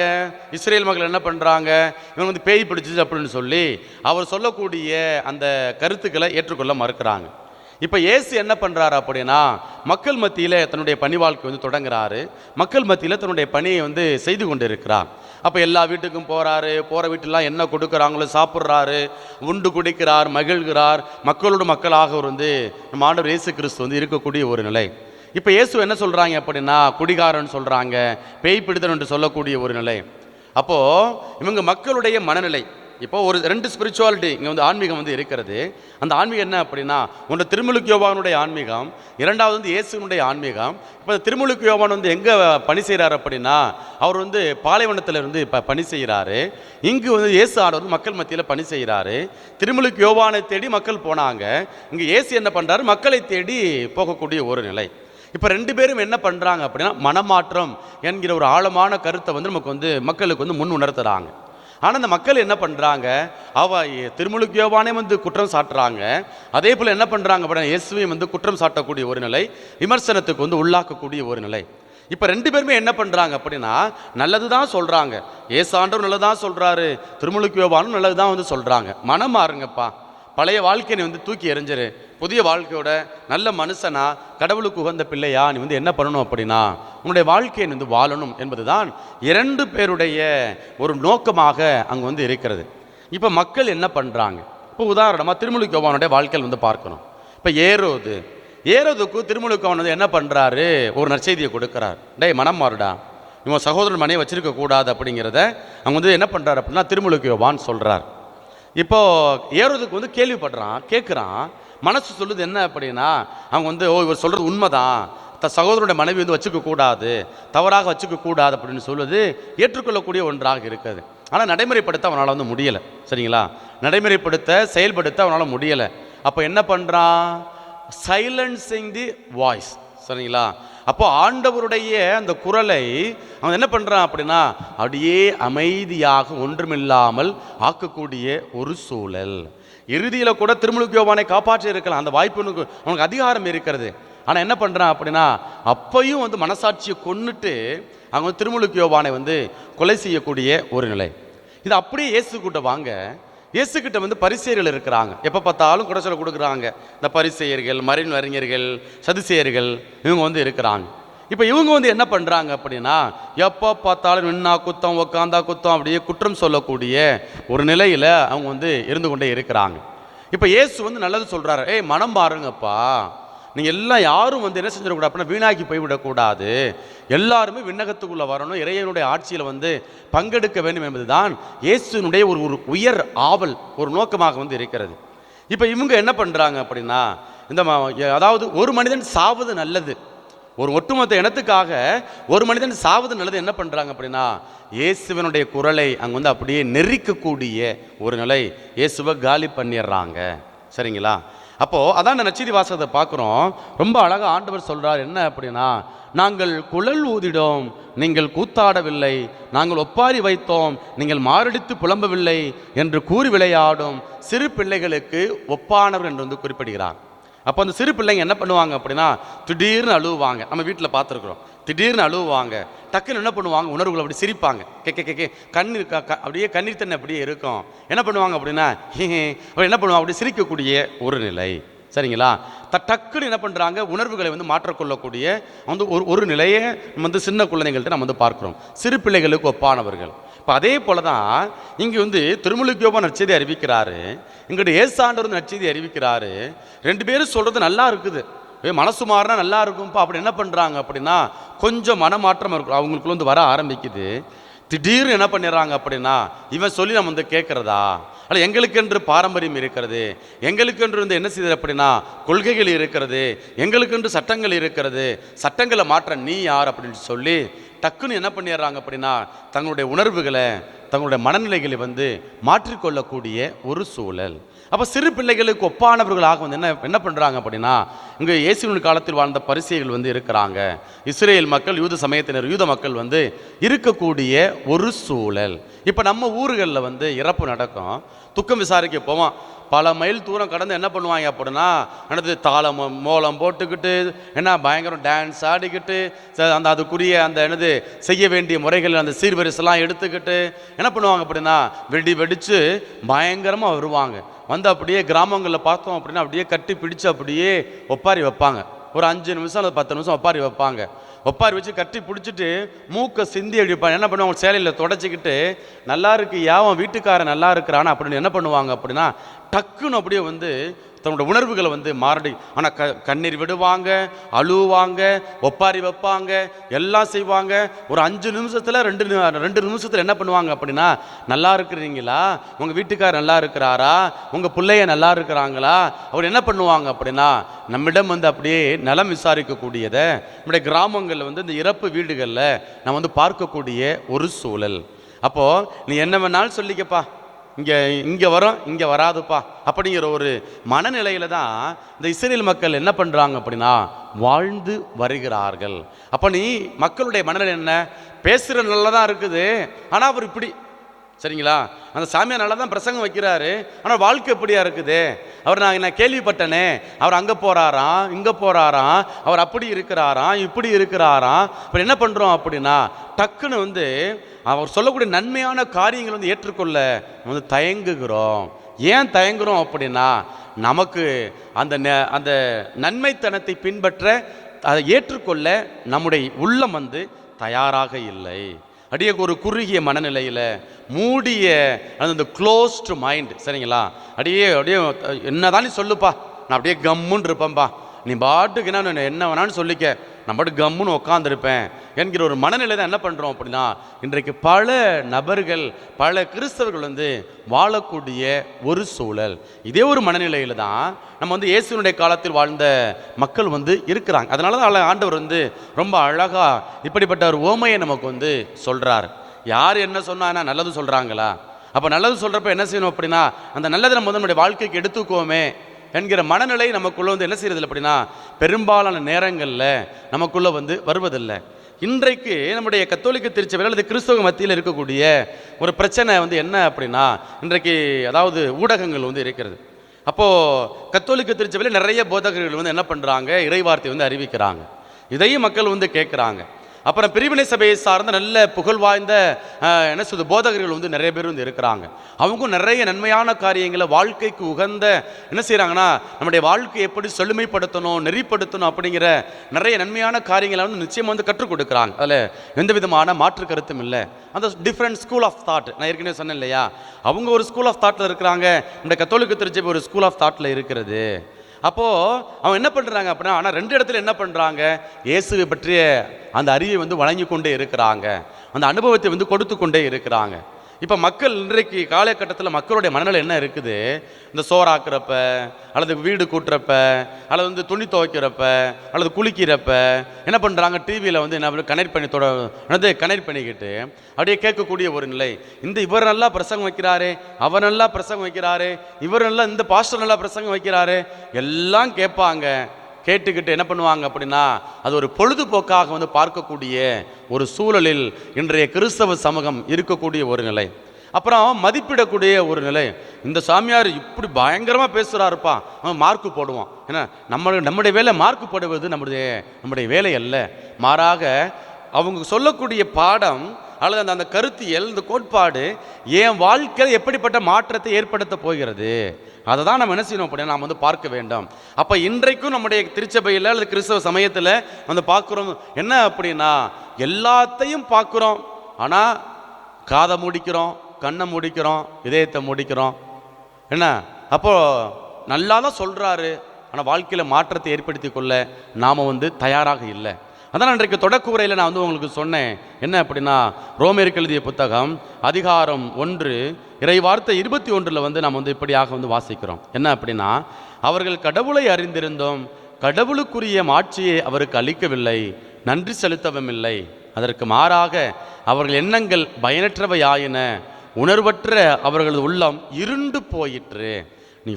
இஸ்ரேல் மக்கள் என்ன பண்ணுறாங்க, இவங்க வந்து பேய் பிடிச்சிச்சு அப்படின்னு சொல்லி அவர் சொல்லக்கூடிய அந்த கருத்துக்களை ஏற்றுக்கொள்ள மறுக்கிறாங்க. இப்போ இயேசு என்ன பண்ணுறாரு அப்படின்னா மக்கள் மத்தியில் தன்னுடைய பணி வாழ்க்கை வந்து தொடங்குறாரு, மக்கள் மத்தியில் தன்னுடைய பணியை வந்து செய்து கொண்டு இருக்கிறார். அப்போ எல்லா வீட்டுக்கும் போகிறாரு, போகிற வீட்டெல்லாம் என்ன கொடுக்குறாங்களோ சாப்பிட்றாரு, உண்டு குடிக்கிறார், மகிழ்கிறார். மக்களோட மக்களாக வந்து நம்ம ஆண்டவர் இயேசு கிறிஸ்து வந்து இருக்கக்கூடிய ஒரு நிலை. இப்போ இயேசு என்ன சொல்கிறாங்க அப்படின்னா குடிகாரன்னு சொல்கிறாங்க, பேய் பிடித்தன் என்று சொல்லக்கூடிய ஒரு நிலை. அப்போது இவங்க மக்களுடைய மனநிலை. இப்போ ஒரு ரெண்டு ஸ்பிரிச்சுவாலிட்டி இங்கே வந்து ஆன்மீகம் வந்து இருக்கிறது. அந்த ஆன்மீகம் என்ன அப்படின்னா ஒன்று திருமுழுக்கு யோவானுடைய ஆன்மீகம், இரண்டாவது வந்து இயேசுனுடைய ஆன்மீகம். இப்போ திருமுழுக்கு யோவான் வந்து எங்கே பணி செய்கிறார் அப்படின்னா அவர் வந்து பாலைவனத்தில் இருந்து இப்போ பணி செய்கிறாரு. இங்கு வந்து இயேசு ஆண்டவர் மக்கள் மத்தியில் பணி செய்கிறாரு. திருமுழுக்கு யோவானை தேடி மக்கள் போனாங்க, இங்கே இயேசு என்ன பண்ணுறாரு, மக்களை தேடி போகக்கூடிய ஒரு நிலை. இப்போ ரெண்டு பேரும் என்ன பண்ணுறாங்க அப்படின்னா மனமாற்றம் என்கிற ஒரு ஆழமான கருத்தை வந்து நமக்கு வந்து மக்களுக்கு வந்து முன் உணர்த்துறாங்க. ஆனால் அந்த மக்கள் என்ன பண்ணுறாங்க, திருமுழுக்கு யோவானே வந்து குற்றம் சாட்டுறாங்க, அதே போல் என்ன பண்ணுறாங்க அப்படின்னா இயேசுவையும் வந்து குற்றம் சாட்டக்கூடிய ஒரு நிலை, விமர்சனத்துக்கு வந்து உள்ளாக்கக்கூடிய ஒரு நிலை. இப்போ ரெண்டு பேருமே என்ன பண்ணுறாங்க அப்படின்னா நல்லது தான் சொல்கிறாங்க, இயேசு ஆண்டவர் நல்லது தான் சொல்கிறாரு, திருமுழுக்கு யோவானும் நல்லது தான் வந்து சொல்கிறாங்க. மனம் மாறுங்கப்பா, பழைய வாழ்க்கையை வந்து தூக்கி எறிஞ்சிரு, புதிய வாழ்க்கையோட நல்ல மனுஷனா கடவுளுக்கு உகந்த பிள்ளையா நீ வந்து என்ன பண்ணணும் அப்படின்னா உன்னுடைய வாழ்க்கையை வந்து வாழணும் என்பது தான் இரண்டு பேருடைய ஒரு நோக்கமாக அங்கே வந்து இருக்கிறது. இப்போ மக்கள் என்ன பண்ணுறாங்க, இப்போ உதாரணமாக திருமுழுக்கு யோவானுடைய வாழ்க்கையில் வந்து பார்க்கணும். இப்போ ஏரோதுக்கு திருமுழுக்கு யோவான் வந்து என்ன பண்ணுறாரு, ஒரு நற்செய்தியை கொடுக்குறார். டேய் மனம் மாறுடா, இவன் சகோதரன் மனையை வச்சிருக்க கூடாது அப்படிங்கிறத அவங்க வந்து என்ன பண்ணுறாரு அப்படின்னா திருமுழுக்கு யோவான் சொல்கிறார். இப்போது ஏரோதுக்கு வந்து கேள்விப்படுறான், கேட்குறான், மனசு சொல்லுது என்ன அப்படின்னா அவங்க வந்து இவர் சொல்கிறது உண்மைதான், சகோதரனுடைய மனைவி வந்து வச்சுக்க கூடாது, தவறாக வச்சுக்க கூடாது அப்படின்னு சொல்லுது ஏற்றுக்கொள்ளக்கூடிய ஒன்றாக இருக்குது. ஆனால் நடைமுறைப்படுத்த அவனால் வந்து முடியலை, சரிங்களா? நடைமுறைப்படுத்த செயல்படுத்த அவனால் முடியலை. அப்போ என்ன பண்ணுறான், சைலன்சிங் தி வாய்ஸ், சரிங்களா? அப்போ ஆண்டவருடைய அந்த குரலை அவன் என்ன பண்றான் அப்படின்னா அப்படியே அமைதியாக ஒன்றுமில்லாமல் ஆக்கக்கூடிய ஒரு சூழல். இறுதியில கூட திருமுழுக்கு யோவானை காப்பாற்றி இருக்கலாம், அந்த வாய்ப்பு அவனுக்கு அதிகாரம் இருக்கிறது. ஆனா என்ன பண்றான் அப்படின்னா அப்பையும் வந்து மனசாட்சியை கொன்னுட்டு அவங்க திருமுழுக்கு யோவானை வந்து கொலை செய்யக்கூடிய ஒரு நிலை. இது அப்படியே இயேசு கிட்ட வாங்க, இயேசுக்கிட்ட வந்து பரிசேயர்கள் இருக்கிறாங்க, எப்போ பார்த்தாலும் குடைச்சலை கொடுக்குறாங்க. இந்த பரிசேயர்கள், மறைநூல் அறிஞர்கள், சதுசேயர்கள் இவங்க வந்து இருக்கிறாங்க. இப்போ இவங்க வந்து என்ன பண்ணுறாங்க அப்படின்னா எப்போ பார்த்தாலும் நின்னா குத்தம் உக்காந்தா குத்தம் அப்படியே குற்றம் சொல்லக்கூடிய ஒரு நிலையில் அவங்க வந்து இருந்து கொண்டே இருக்கிறாங்க. இப்போ இயேசு வந்து நல்லது சொல்கிறாரு, ஏய் மனம் பாருங்கப்பா, நீங்கள் எல்லாம் யாரும் வந்து என்ன செஞ்சிடக்கூடாது அப்படின்னா வீணாக்கி போய்விடக்கூடாது, எல்லாருமே விண்ணகத்துக்குள்ளே வரணும், இறைவனுடைய ஆட்சியில் வந்து பங்கெடுக்க வேண்டும் என்பதுதான் இயேசுனுடைய ஒரு உயர் ஆவல், ஒரு நோக்கமாக வந்து இருக்கிறது. இப்போ இவங்க என்ன பண்ணுறாங்க அப்படின்னா இந்த அதாவது ஒரு மனிதன் சாவது நல்லது, ஒரு ஒட்டுமொத்த இனத்துக்காக ஒரு மனிதன் சாவது நல்லது. என்ன பண்ணுறாங்க அப்படின்னா இயேசுவனுடைய குரலை அங்கே வந்து அப்படியே நெரிக்கக்கூடிய ஒரு நிலை, இயேசுவை காலி பண்ணிடுறாங்க. சரிங்களா? அப்போது அதான் நற்செய்தி வாசகத்தை பார்க்குறோம், ரொம்ப அழகாக ஆண்டவர் சொல்கிறார் என்ன அப்படின்னா நாங்கள் குழல் ஊதிடோம் நீங்கள் கூத்தாடவில்லை, நாங்கள் ஒப்பாரி வைத்தோம் நீங்கள் மாரடித்து புலம்பவில்லை என்று கூறி விளையாடும் சிறு பிள்ளைகளுக்கு ஒப்பானவர் என்று வந்து குறிப்பிடுகிறார். அப்போ அந்த சிறு பிள்ளைங்க என்ன பண்ணுவாங்க அப்படின்னா திடீர்னு அழுவாங்க. நம்ம வீட்டில் பார்த்துருக்குறோம், திடீர்னு அழுவாங்க, டக்குன்னு என்ன பண்ணுவாங்க உணர்வுகள் அப்படி சிரிப்பாங்க, கே கண்ணீர் அப்படியே கண்ணீர் தண்ணி அப்படியே இருக்கும். என்ன பண்ணுவாங்க அப்படின்னா என்ன பண்ணுவாங்க அப்படி சிரிக்கக்கூடிய ஒரு நிலை. சரிங்களா? டக்குன்னு என்ன பண்ணுறாங்க உணர்வுகளை வந்து மாற்றக்கொள்ளக்கூடிய வந்து ஒரு நிலையை வந்து சின்ன குழந்தைகள்கிட்ட நம்ம வந்து பார்க்குறோம், சிறு பிள்ளைகளுக்கு ஒப்பானவர்கள். இப்போ அதே போல தான் இங்கே வந்து திருமுழுக்கு யோவான் நற்செய்தி அறிவிக்கிறாரு, இங்கிட்ட ஏசாண்டவர் நற்செய்தி அறிவிக்கிறாரு. ரெண்டு பேரும் சொல்கிறது நல்லா இருக்குது, மனசு மாறினா நல்லா இருக்கும்ப்பா. அப்படி என்ன பண்ணுறாங்க அப்படின்னா கொஞ்சம் மனமாற்றம் இருக்கும் அவங்களுக்குள்ள வந்து வர ஆரம்பிக்குது. திடீர்னு என்ன பண்ணிடுறாங்க அப்படின்னா இவன் சொல்லி நம்ம வந்து கேட்குறதா, அல்ல எங்களுக்கென்று பாரம்பரியம் இருக்கிறது, எங்களுக்கென்று வந்து என்ன செய்யுது அப்படின்னா கொள்கைகள் இருக்கிறது, எங்களுக்கென்று சட்டங்கள் இருக்கிறது, சட்டங்களை மாற்ற நீ யார் அப்படின்னு சொல்லி டக்குன்னு என்ன பண்ணிடுறாங்க அப்படின்னா தங்களுடைய உணர்வுகளை தங்களுடைய மனநிலைகளை வந்து மாற்றிக்கொள்ளக்கூடிய ஒரு சூழல். அப்போ சிறு பிள்ளைகளுக்கு ஒப்பானவர்களாக வந்து என்ன பண்ணுறாங்க அப்படின்னா இங்கே இயேசுவின் காலத்தில் வாழ்ந்த பரிசேயர்கள் வந்து இருக்கிறாங்க, இஸ்ரேல் மக்கள் யூத சமயத்தினர் யூத மக்கள் வந்து இருக்கக்கூடிய ஒரு சூழல். இப்போ நம்ம ஊர்களில் வந்து இறப்பு நடக்கும், துக்கம் விசாரிக்க போவோம், பல மைல் தூரம் கடந்து என்ன பண்ணுவாங்க அப்படின்னா என்னது தாளம் மோளம் போட்டுக்கிட்டு என்ன பயங்கரம் டான்ஸ் ஆடிக்கிட்டு அந்த அதுக்குரிய அந்த என்னது செய்ய வேண்டிய முறைகள் அந்த சீர்வரிசெல்லாம் எடுத்துக்கிட்டு என்ன பண்ணுவாங்க அப்படின்னா வெடித்து பயங்கரமாக வருவாங்க. வந்து அப்படியே கிராமங்களில் பார்த்தோம் அப்படின்னா அப்படியே கட்டி பிடிச்சு அப்படியே ஒப்பாரி வைப்பாங்க, ஒரு 5 நிமிஷம் அல்லது 10 நிமிஷம் ஒப்பாரி வைப்பாங்க. ஒப்பாரி வச்சு கட்டி பிடிச்சிட்டு மூக்கை சிந்தி அடிப்பாங்க. என்ன பண்ணுவாங்க சேலையில் தொடச்சிக்கிட்டு நல்லா இருக்கு யாவன் வீட்டுக்காரன் நல்லா இருக்கிறான்னு அப்படின்னு என்ன பண்ணுவாங்க அப்படின்னா டக்குன்னு அப்படியே வந்து தன்னோட உணர்வுகளை வந்து மாறடி. ஆனால் கண்ணீர் விடுவாங்க, அழுவாங்க, ஒப்பாரி வைப்பாங்க, எல்லாம் செய்வாங்க. ஒரு 5 நிமிஷத்தில் 2 நிமிஷத்தில் என்ன பண்ணுவாங்க அப்படின்னா நல்லா இருக்கிறீங்களா, உங்கள் வீட்டுக்காரர் நல்லா இருக்கிறாரா, உங்கள் பிள்ளைய நல்லா இருக்கிறாங்களா, அவர் என்ன பண்ணுவாங்க அப்படின்னா நம்மிடம் வந்து அப்படியே நலம் விசாரிக்கக்கூடியதை நம்முடைய கிராமங்களில் வந்து இந்த இறப்பு வீடுகளில் நம்ம வந்து பார்க்கக்கூடிய ஒரு சூழல். அப்போது நீ என்ன வேணாலும் சொல்லிக்கப்பா, இங்கே வரும் இங்கே வராதுப்பா அப்படிங்கிற ஒரு மனநிலையில தான் இந்த இஸ்ரேல் மக்கள் என்ன பண்ணுறாங்க அப்படின்னா வாழ்ந்து வருகிறார்கள். அப்போ நீ மக்களுடைய மனநிலை என்ன, பேசுகிற நல்லா தான் இருக்குது ஆனால் அவர் இப்படி, சரிங்களா, அந்த சாமியார் நல்லா தான் பிரசங்கம் வைக்கிறாரு ஆனால் வாழ்க்கை எப்படியா இருக்குது, அவர் நான் கேள்விப்பட்டனே அவர் அங்கே போகிறாராம் இங்கே போகிறாராம், அவர் அப்படி இருக்கிறாராம் இப்படி இருக்கிறாராம். இப்போ என்ன பண்ணுறோம் அப்படின்னா டக்குன்னு வந்து அவர் சொல்லக்கூடிய நன்மையான காரியங்கள் வந்து ஏற்றுக்கொள்ள வந்து தயங்குகிறோம். ஏன் தயங்குகிறோம் அப்படின்னா நமக்கு அந்த நன்மைத்தனத்தை பின்பற்ற அதை ஏற்றுக்கொள்ள நம்முடைய உள்ளம் வந்து தயாராக இல்லை. அப்படியே ஒரு குறுகிய மனநிலையில் மூடிய அந்த க்ளோஸ்டு மைண்ட், சரிங்களா, அப்படியே என்னதான் நீ சொல்லுப்பா நான் அப்படியே கம்முன்னு இருப்பேன்ப்பா, நீ பாட்டுக்கு என்ன வேணான்னு சொல்லிக்க நான் பாட்டு கம்முன்னு உட்காந்துருப்பேன் என்கிற ஒரு மனநிலை தான் என்ன பண்ணுறோம் அப்படின்னா இன்றைக்கு பல நபர்கள் பல கிறிஸ்தவர்கள் வந்து வாழக்கூடிய ஒரு சூழல். இதே ஒரு மனநிலையில் தான் நம்ம வந்து இயேசுவினுடைய காலத்தில் வாழ்ந்த மக்கள் வந்து இருக்கிறாங்க. அதனால தான் ஆண்டவர் வந்து ரொம்ப அழகாக இப்படிப்பட்ட ஒரு ஓமையை நமக்கு வந்து சொல்கிறார். யார் என்ன சொன்னா நல்லது சொல்கிறாங்களா, அப்போ நல்லது சொல்கிறப்ப என்ன செய்யணும் அப்படின்னா அந்த நல்லதை நம்ம வந்து நம்முடைய வாழ்க்கைக்கு எடுத்துக்குவோமே, என்கிற மனநிலை நமக்குள்ளே வந்து என்ன செய்யறதில்லை அப்படின்னா பெரும்பாலான நேரங்களில் நமக்குள்ளே வந்து வருவதில்லை. இன்றைக்கு நம்முடைய கத்தோலிக்க திருச்சபையில் அல்லது கிறிஸ்தவ மத்தியில் இருக்கக்கூடிய ஒரு பிரச்சனை வந்து என்ன அப்படின்னா, இன்றைக்கு அதாவது ஊடகங்கள் வந்து இருக்கிறது. அப்போது கத்தோலிக்க திருச்சபையில் நிறைய போதகர்கள் வந்து என்ன பண்ணுறாங்க, இறைவார்த்தை வந்து அறிவிக்கிறாங்க. இதையும் மக்கள் வந்து கேட்குறாங்க. அப்புறம் பிரிவினை சபையை சார்ந்த நல்ல புகழ் வாய்ந்த என்ன சொல்றது போதகர்கள் வந்து நிறைய பேர் வந்து இருக்கிறாங்க. அவங்க நிறைய நன்மையான காரியங்களை, வாழ்க்கைக்கு உகந்த என்ன செய்கிறாங்கன்னா, நம்முடைய வாழ்க்கையை எப்படி செழுமைப்படுத்தணும், நெறிப்படுத்தணும் அப்படிங்கிற நிறைய நன்மையான காரியங்களை வந்து நிச்சயமாக வந்து கற்றுக் கொடுக்குறாங்க. அதில் எந்த விதமான மாற்று கருத்தும் இல்லை. அந்த டிஃப்ரெண்ட் ஸ்கூல் ஆஃப் தாட் நான் ஏற்கனவே சொன்னேன் இல்லையா, அவங்க ஒரு ஸ்கூல் ஆஃப் தாட்டில் இருக்கிறாங்க, இந்த கத்தோலிக்க திருச்சபை ஒரு ஸ்கூல் ஆஃப் தாட்டில் இருக்கிறது. அப்போது அவன் என்ன பண்ணுறாங்க அப்படின்னா, ஆனால் ரெண்டு இடத்துல என்ன பண்ணுறாங்க, இயேசுவை பற்றிய அந்த அறிவை வந்து வழங்கி கொண்டே இருக்கிறாங்க, அந்த அனுபவத்தை வந்து கொடுத்து கொண்டே இருக்கிறாங்க. இப்போ மக்கள் இன்றைக்கு காலகட்டத்தில் மக்களுடைய மனநிலை என்ன இருக்குது, இந்த சோறாக்குறப்ப அல்லது வீடு கூட்டுறப்ப அல்லது வந்து துணி துவைக்கிறப்ப அல்லது குளிக்கிறப்ப என்ன பண்ணுறாங்க, டிவியில் வந்து என்ன கனெக்ட் பண்ணி கனெக்ட் பண்ணிக்கிட்டு அப்படியே கேட்கக்கூடிய ஒரு நிலை. இவர் நல்லா பிரசங்கம் வைக்கிறாரு, அவர் நல்லா பிரசங்கம் வைக்கிறாரு, இவர் நல்லா இந்த பாஸ்டர் நல்லா பிரசங்கம் வைக்கிறாரு, எல்லாம் கேட்பாங்க. கேட்டுக்கிட்டு என்ன பண்ணுவாங்க அப்படின்னா, அது ஒரு பொழுதுபோக்காக வந்து பார்க்கக்கூடிய ஒரு சூழலில் இன்றைய கிறிஸ்தவ சமூகம் இருக்கக்கூடிய ஒரு நிலை. அப்புறம் மதிப்பிடக்கூடிய ஒரு நிலை. இந்த சாமியார் இப்படி பயங்கரமாக பேசுகிறாருப்பா, அவன் மார்க்கு போடுவான். ஏன்னா நம்முடைய வேலை மார்க்கு போடுவது நம்முடைய வேலை அல்ல. மாறாக அவங்க சொல்லக்கூடிய பாடம் அல்லது அந்த கருத்தியல், இந்த கோட்பாடு என் வாழ்க்கையில் எப்படிப்பட்ட மாற்றத்தை ஏற்படுத்த போகிறது, அதை தான் நம்ம என்ன செய்யணும் அப்படின்னா நாம் வந்து பார்க்க வேண்டும். அப்போ இன்றைக்கும் நம்முடைய திருச்சபையில் அல்லது கிறிஸ்தவ சமயத்தில் வந்து பார்க்குறோம் என்ன அப்படின்னா, எல்லாத்தையும் பார்க்குறோம், ஆனால் காதை முடிக்கிறோம், கண்ணை முடிக்கிறோம், இதயத்தை முடிக்கிறோம். என்ன அப்போது நல்லா தான் சொல்கிறாரு, ஆனால் வாழ்க்கையில் மாற்றத்தை ஏற்படுத்தி கொள்ள நாம் வந்து தயாராக இல்லை. அதான் இன்றைக்கு தொடக்குறையில் நான் வந்து உங்களுக்கு சொன்னேன் என்ன அப்படின்னா, ரோமேருக்கு எழுதிய புத்தகம் அதிகாரம் 1 இறைவார்த்தை 21 வந்து நாம் வந்து இப்படியாக வந்து வாசிக்கிறோம். என்ன அப்படின்னா, அவர்கள் கடவுளை அறிந்திருந்தோம், கடவுளுக்குரிய மாட்சியை அவருக்கு அளிக்கவில்லை, நன்றி செலுத்தவும் இல்லை. அதற்கு மாறாக அவர்கள் எண்ணங்கள் பயனற்றவையாயின, உணர்வற்ற அவர்களது உள்ளம் இருண்டு போயிற்று.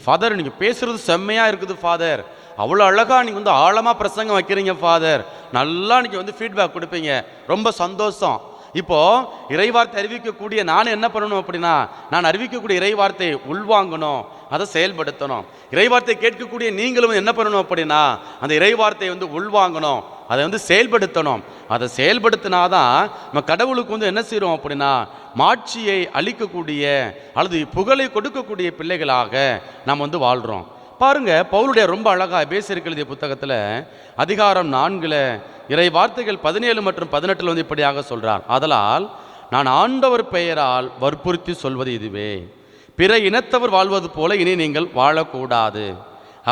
ஃபாதர் நீங்கள் பேசுகிறது செம்மையாக இருக்குது ஃபாதர், அவ்வளோ அழகாக நீங்கள் வந்து ஆழமாக பிரசங்கம் வைக்கிறீங்க ஃபாதர், நல்லா நீங்கள் வந்து ஃபீட்பேக் கொடுப்பீங்க, ரொம்ப சந்தோஷம். இப்போது இறைவார்த்தை அறிவிக்கக்கூடிய நான் என்ன பண்ணணும் அப்படின்னா, நான் அறிவிக்கக்கூடிய இறைவார்த்தையை உள்வாங்கணும், அதை செயல்படுத்தணும். இறைவார்த்தை கேட்கக்கூடிய நீங்களும் என்ன பண்ணணும் அப்படின்னா, அந்த இறைவார்த்தையை வந்து உள்வாங்கணும், அதை வந்து செயல்படுத்தணும். அதை செயல்படுத்தினாதான் நம்ம கடவுளுக்கு வந்து என்ன செய்கிறோம் அப்படின்னா, மாட்சியை அளிக்கக்கூடிய அல்லது புகழை கொடுக்கக்கூடிய பிள்ளைகளாக நாம் வந்து வாழ்கிறோம். பாருங்க, பவுலுடைய ரொம்ப அழகாக எபேசியருக்கு எழுதிய புத்தகத்தில் அதிகாரம் 4 இறை வார்த்தைகள் 17 மற்றும் 18 வந்து இப்படியாக சொல்றார். ஆதலால் நான் ஆண்டவர் பெயரால் வற்புறுத்தி சொல்வது இதுவே, பிற இனத்தவர் வாழ்வது போல இனி நீங்கள் வாழக்கூடாது.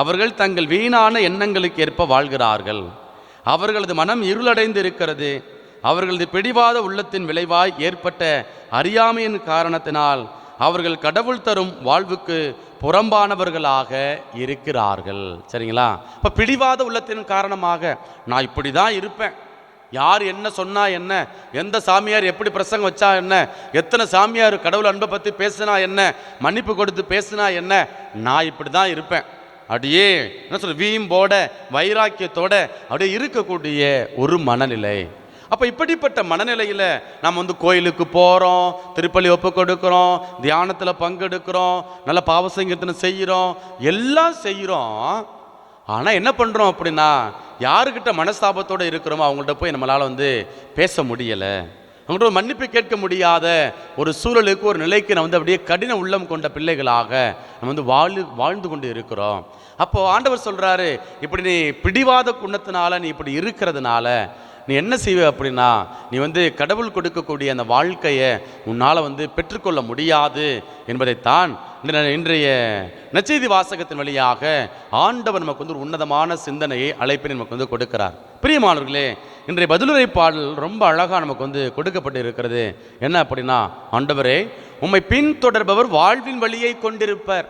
அவர்கள் தங்கள் வீணான எண்ணங்களுக்கு ஏற்ப வாழ்கிறார்கள், அவர்களது மனம் இருளடைந்து இருக்கிறது, அவர்களது பிடிவாத உள்ளத்தின் விளைவாய் ஏற்பட்ட அறியாமையின் காரணத்தினால் அவர்கள் கடவுள் தரும் வாழ்வுக்கு புறம்பானவர்களாக இருக்கிறார்கள். சரிங்களா? இப்போ பிடிவாத உள்ளத்தின் காரணமாக நான் இப்படி தான் இருப்பேன், யார் என்ன சொன்னா என்ன, எந்த சாமியார் எப்படி பிரசங்கம் வச்சா என்ன, எத்தனை சாமியார் கடவுள் அன்பை பற்றி பேசுனா என்ன, மன்னிப்பு கொடுத்து பேசுனா என்ன, நான் இப்படி தான் இருப்பேன், அப்படியே என்ன சொல்ற வீம்போட வைராக்கியத்தோட அப்படியே இருக்கக்கூடிய ஒரு மனநிலை. அப்போ இப்படிப்பட்ட மனநிலையில் நாம் வந்து கோயிலுக்கு போகிறோம், திருப்பலி ஒப்பு கொடுக்குறோம், தியானத்தில் பங்கெடுக்கிறோம், நல்ல பாவசங்கீர்த்தனை செய்கிறோம், எல்லாம் செய்கிறோம். ஆனால் என்ன பண்ணுறோம் அப்படின்னா, யாருக்கிட்ட மனஸ்தாபத்தோடு இருக்கிறோமோ அவங்கள்ட்ட போய் நம்மளால் வந்து பேச முடியலை, அவங்கள்ட்ட மன்னிப்பு கேட்க முடியாத ஒரு சூழலுக்கு, ஒரு நிலைக்கு நம்ம வந்து அப்படியே கடின உள்ளம் கொண்ட பிள்ளைகளாக நம்ம வந்து வாழ்ந்து கொண்டு இருக்கிறோம். அப்போது ஆண்டவர் சொல்கிறாரு, இப்படி நீ பிடிவாத குணத்தினால நீ இப்படி இருக்கிறதுனால நீ என்ன செய்வ அப்படின்னா, நீ வந்து கடவுள் கொடுக்கக்கூடிய அந்த வாழ்க்கையை உன்னால் வந்து பெற்றுக்கொள்ள முடியாது என்பதைத்தான் இன்றைய நற்செய்தி வாசகத்தின் வழியாக ஆண்டவர் நமக்கு வந்து ஒரு உன்னதமான சிந்தனையை, அழைப்பினை நமக்கு வந்து கொடுக்கிறார். பிரியமானவர்களே, இன்றைய பதிலுரை பாடல் ரொம்ப அழகாக நமக்கு வந்து கொடுக்கப்பட்டு இருக்கிறது. என்ன அப்படின்னா, ஆண்டவரே உம்மை பின்தொடர்பவர் வாழ்வின் வழியை கொண்டிருப்பர்.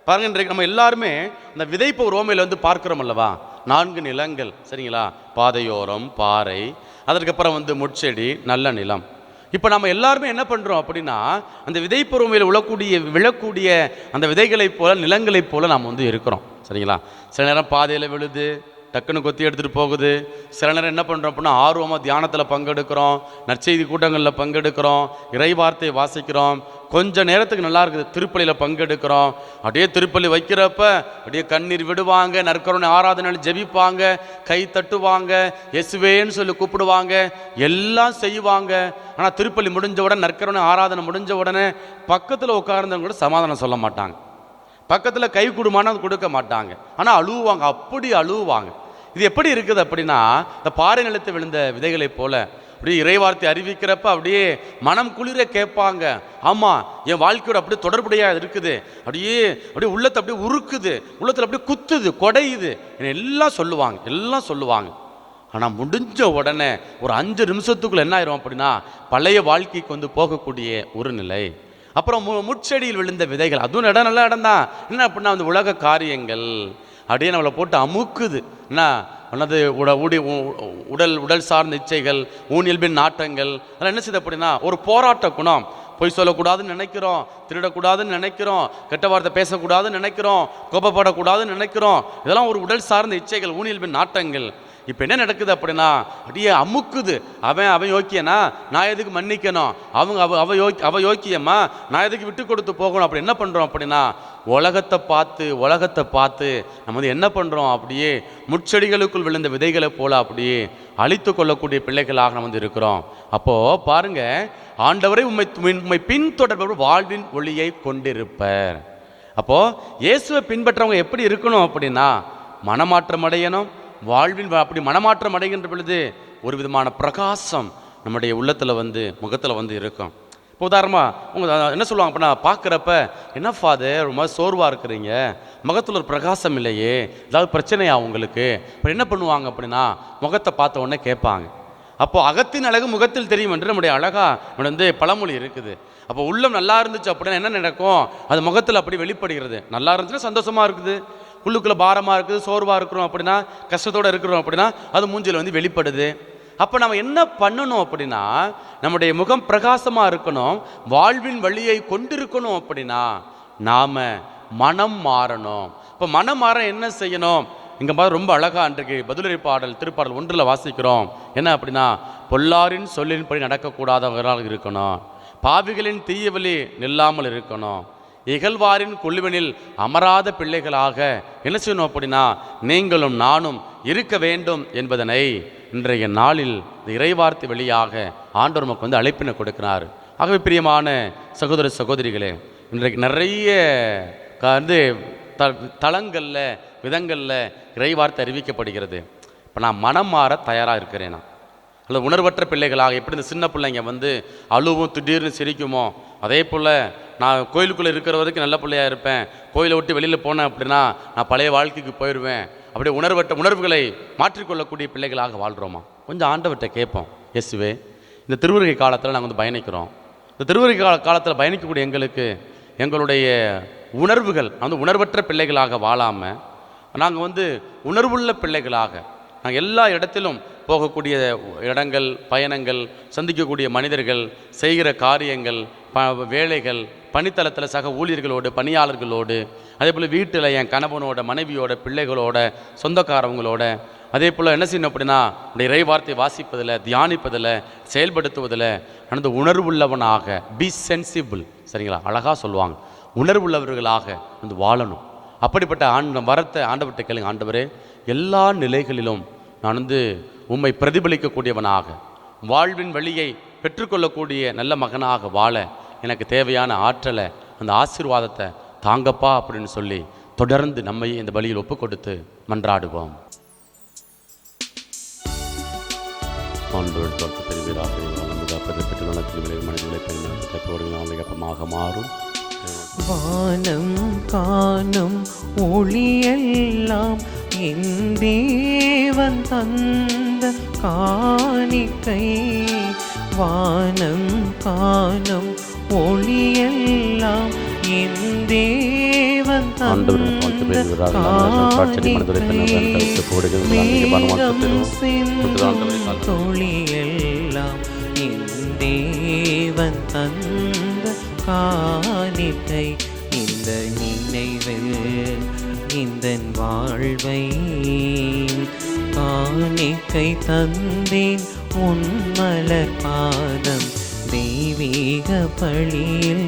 பாருங்க, இன்றைக்கு நம்ம எல்லாருமே இந்த விதைப்பு ரோமையில் வந்து பார்க்கிறோம் அல்லவா, 4 நிலங்கள். சரிங்களா? பாதையோரம், பாறை, அதற்கப்புறம் வந்து முட்செடி, நல்ல நிலம். இப்போ நம்ம எல்லாருமே என்ன பண்ணுறோம் அப்படின்னா, அந்த விதைப்பு ரோமையில் விழக்கூடிய அந்த விதைகளைப் போல, நிலங்களைப் போல நாம் வந்து இருக்கிறோம். சரிங்களா? சில நேரம் பாதையில் விழுது, டக்குன்னு கொத்தி எடுத்துகிட்டு போகுது. சில நேரம் என்ன பண்ணுறோம் அப்படின்னா ஆர்வமாக தியானத்தில் பங்கெடுக்கிறோம், நற்செய்தி கூட்டங்களில் பங்கெடுக்கிறோம், இறை வார்த்தையை வாசிக்கிறோம். கொஞ்சம் நேரத்துக்கு நல்லா இருக்குது, திருப்பலியில் பங்கெடுக்கிறோம். அப்படியே திருப்பலி வைக்கிறப்ப அப்படியே கண்ணீர் விடுவாங்க, நற்கருணை ஆராதனையில் ஜெபிப்பாங்க, கை தட்டுவாங்க, இயேசுவேன்னு சொல்லி கூப்பிடுவாங்க, எல்லாம் செய்வாங்க. ஆனால் திருப்பலி முடிஞ்ச உடனே, நற்கருணை ஆராதனை முடிஞ்ச உடனே பக்கத்தில் உட்கார்ந்தவங்க கூட சமாதானம் சொல்ல மாட்டாங்க, பக்கத்தில் கை கொடுமானம் கொடுக்க மாட்டாங்க. ஆனால் அழுவாங்க, அப்படி அழுவாங்க. இது எப்படி இருக்குது அப்படின்னா, இந்த பாறை நிலத்தை விழுந்த விதைகளை போல அப்படியே இறைவார்த்தை அறிவிக்கிறப்ப அப்படியே மனம் குளிர கேட்பாங்க. ஆமாம், என் வாழ்க்கையோட அப்படியே தொடர்புடையாக இருக்குது, அப்படியே உள்ளத்தை அப்படியே உருக்குது, உள்ளத்தில் அப்படியே குத்துது, கொடையுது, எல்லாம் சொல்லுவாங்க. ஆனால் முடிஞ்ச உடனே ஒரு 5 நிமிஷத்துக்குள்ள என்ன ஆயிரும் அப்படின்னா பழைய வாழ்க்கைக்கு வந்து போகக்கூடிய ஒரு நிலை. அப்புறம் முட்செடியில் விழுந்த விதைகள், அதுவும் இடம் நல்ல இடம் தான். என்ன அப்படின்னா அந்த உலக காரியங்கள் அப்படியே நம்மளை போட்டு அமுக்குது. என்ன அன்னது உடல் சார்ந்த இச்சைகள், ஊனியல்பின் நாட்டங்கள், அதெல்லாம் என்ன செய்யுது அப்படின்னா ஒரு போராட்ட குணம். பொய் சொல்லக்கூடாதுன்னு நினைக்கிறோம், திருடக்கூடாதுன்னு நினைக்கிறோம், கெட்ட வார்த்தை பேசக்கூடாதுன்னு நினைக்கிறோம், கோபப்படக்கூடாதுன்னு நினைக்கிறோம். இதெல்லாம் ஒரு உடல் சார்ந்த இச்சைகள், ஊனியல்பின் நாட்டங்கள். இப்போ என்ன நடக்குது அப்படின்னா அப்படியே அமுக்குது. அவன் யோக்கியனா, நான் எதுக்கு மன்னிக்கணும், அவ யோக்கியம்மா, நான் எதுக்கு விட்டு கொடுத்து போகணும். அப்படி என்ன பண்ணுறோம் அப்படின்னா உலகத்தை பார்த்து நம்ம வந்து என்ன பண்ணுறோம், அப்படியே முட்செடிகளுக்குள் விழுந்த விதைகளை போல அப்படியே அழித்து கொள்ளக்கூடிய பிள்ளைகளாக நம்ம வந்து இருக்கிறோம். அப்போது பாருங்க, ஆண்டவரை உண்மை பின்தொடர்பவர் வாழ்வின் ஒளியை கொண்டிருப்பர். அப்போது இயேசுவை பின்பற்றவங்க எப்படி இருக்கணும் அப்படின்னா மனமாற்றம் அடையணும். வாழ்வின் அப்படி மனமாற்றம் அடைகின்ற பொழுது ஒரு விதமான பிரகாசம் நம்முடைய உள்ளத்தில் வந்து முகத்தில் வந்து இருக்கும். இப்போ உதாரணமாக உங்கள் என்ன சொல்லுவாங்க அப்படின்னா, பார்க்குறப்ப என்ன ஃபாதர் ரொம்ப சோர்வாக இருக்கிறீங்க, முகத்தில் ஒரு பிரகாசம் இல்லையே, ஏதாவது பிரச்சனையா உங்களுக்கு? இப்போ என்ன பண்ணுவாங்க அப்படின்னா முகத்தை பார்த்த உடனே கேட்பாங்க. அப்போது அகத்தின் அழகு முகத்தில் தெரியும் என்று நம்முடைய அழகாக வந்து பழமொழி இருக்குது. அப்போ உள்ளம் நல்லா இருந்துச்சு அப்படின்னா என்ன நடக்கும், அது முகத்தில் அப்படி வெளிப்படுகிறது. நல்லா இருந்துச்சுன்னா சந்தோஷமாக இருக்குது, உள்ளுக்குள்ளே பாரமாக இருக்குது, சோர்வாக இருக்கிறோம் அப்படின்னா, கஷ்டத்தோடு இருக்கிறோம் அப்படின்னா அது மூஞ்சில் வந்து வெளிப்படுது. அப்போ நம்ம என்ன பண்ணணும் அப்படின்னா நம்முடைய முகம் பிரகாசமாக இருக்கணும், வாழ்வின் வழியை கொண்டிருக்கணும். அப்படின்னா நாம் மனம் மாறணும். இப்போ மனம் மாற என்ன செய்யணும்? இங்கே மாதிரி ரொம்ப அழகாக அன்றைக்கு பதிலுரை பாடல் திருப்பாடல் 1 வாசிக்கிறோம். என்ன அப்படின்னா, பொல்லாரின் சொல்லின்படி நடக்கக்கூடாதவர்களாக இருக்கணும், பாவிகளின் தீய வழி நில்லாமல் இருக்கணும், இகழ்வாரின் குழுவினில் அமராத பிள்ளைகளாக என்ன செய்யணும் அப்படின்னா நீங்களும் நானும் இருக்க வேண்டும் என்பதனை இன்றைய நாளில் இந்த இறைவார்த்தை வழியாக ஆண்டவர் நமக்கு வந்து அழைப்பினை கொடுக்கிறார். ஆகவே பிரியமான சகோதர சகோதரிகளே, இன்றைக்கு நிறைய வந்து தளங்களில் விதங்களில் இறைவார்த்தை அறிவிக்கப்படுகிறது. இப்போ நான் மனம் மாற தயாராக இருக்கிறேனா, அல்லது உணர்வற்ற பிள்ளைகளாக எப்படி இந்த சின்ன பிள்ளைங்க வந்து அழுவும் திடீர்னு சிரிக்குமோ அதே போல் நான் கோயிலுக்குள்ளே இருக்கிற வரைக்கும் நல்ல பிள்ளையாக இருப்பேன், கோயிலை விட்டு வெளியில் போனேன் அப்படின்னா நான் பழைய வாழ்க்கைக்கு போயிடுவேன், அப்படியே உணர்வுகளை மாற்றிக்கொள்ளக்கூடிய பிள்ளைகளாக வாழ்கிறோமா? கொஞ்சம் ஆண்டவர்கிட்ட கேட்போம். இயேசுவே, இந்த திருவருகை காலத்தில் நாங்கள் வந்து பயணிக்கிறோம். இந்த திருவருகை காலத்தில் பயணிக்கக்கூடிய எங்களுக்கு எங்களுடைய உணர்வுகள் வந்து உணர்வற்ற பிள்ளைகளாக வாழாமல் நாங்கள் வந்து உணர்வுள்ள பிள்ளைகளாக நாங்கள் எல்லா இடத்திலும் போகக்கூடிய இடங்கள், பயணங்கள், சந்திக்கக்கூடிய மனிதர்கள், செய்கிற காரியங்கள், வேலைகள், பணித்தளத்தில் சக ஊழியர்களோடு, பணியாளர்களோடு, அதே போல் வீட்டில் என் கணவனோட, மனைவியோட, பிள்ளைகளோட, சொந்தக்காரவங்களோட, அதே போல் என்ன செய்யணும் அப்படின்னா இந்த இறைவார்த்தை வாசிப்பதில், தியானிப்பதில், செயல்படுத்துவதில் அந்த உணர்வுள்ளவனாக பி சென்சிபிள், சரிங்களா, அழகாக சொல்லுவாங்க, உணர்வுள்ளவர்களாக வந்து வாழணும். அப்படிப்பட்ட வரத்தை ஆண்டவர்கிட்ட கேளுங்க. ஆண்டவரே, எல்லா நிலைகளிலும் நான் வந்து உம்மை பிரதிபலிக்கக்கூடியவனாக, வாழ்வின் வழியை பெற்றுக்கொள்ளக்கூடிய நல்ல மகனாக வாழ எனக்கு தேவையான ஆற்றலை, அந்த ஆசீர்வாதத்தை தாங்கப்பா அப்படின்னு சொல்லி தொடர்ந்து நம்மை இந்த வழியில் ஒப்பு கொடுத்து மன்றாடுவோம். மாறும் வானம் காணும் ஒளியெல்லாம் என் தேவன் தந்த காணிக்கை, வானம் காணும் ஒளியெல்லாம் என் தேவன் தந்த காணிக்கை, மேகம் சிந்தும் தொழியெல்லாம் என் தேவன் தந்த காணிக்கை. இந்த நினைவில் இந்த வாழ்வை காணிக்கை தந்தேன் உன்மலர் பாதம் தெய்வீக பழியில்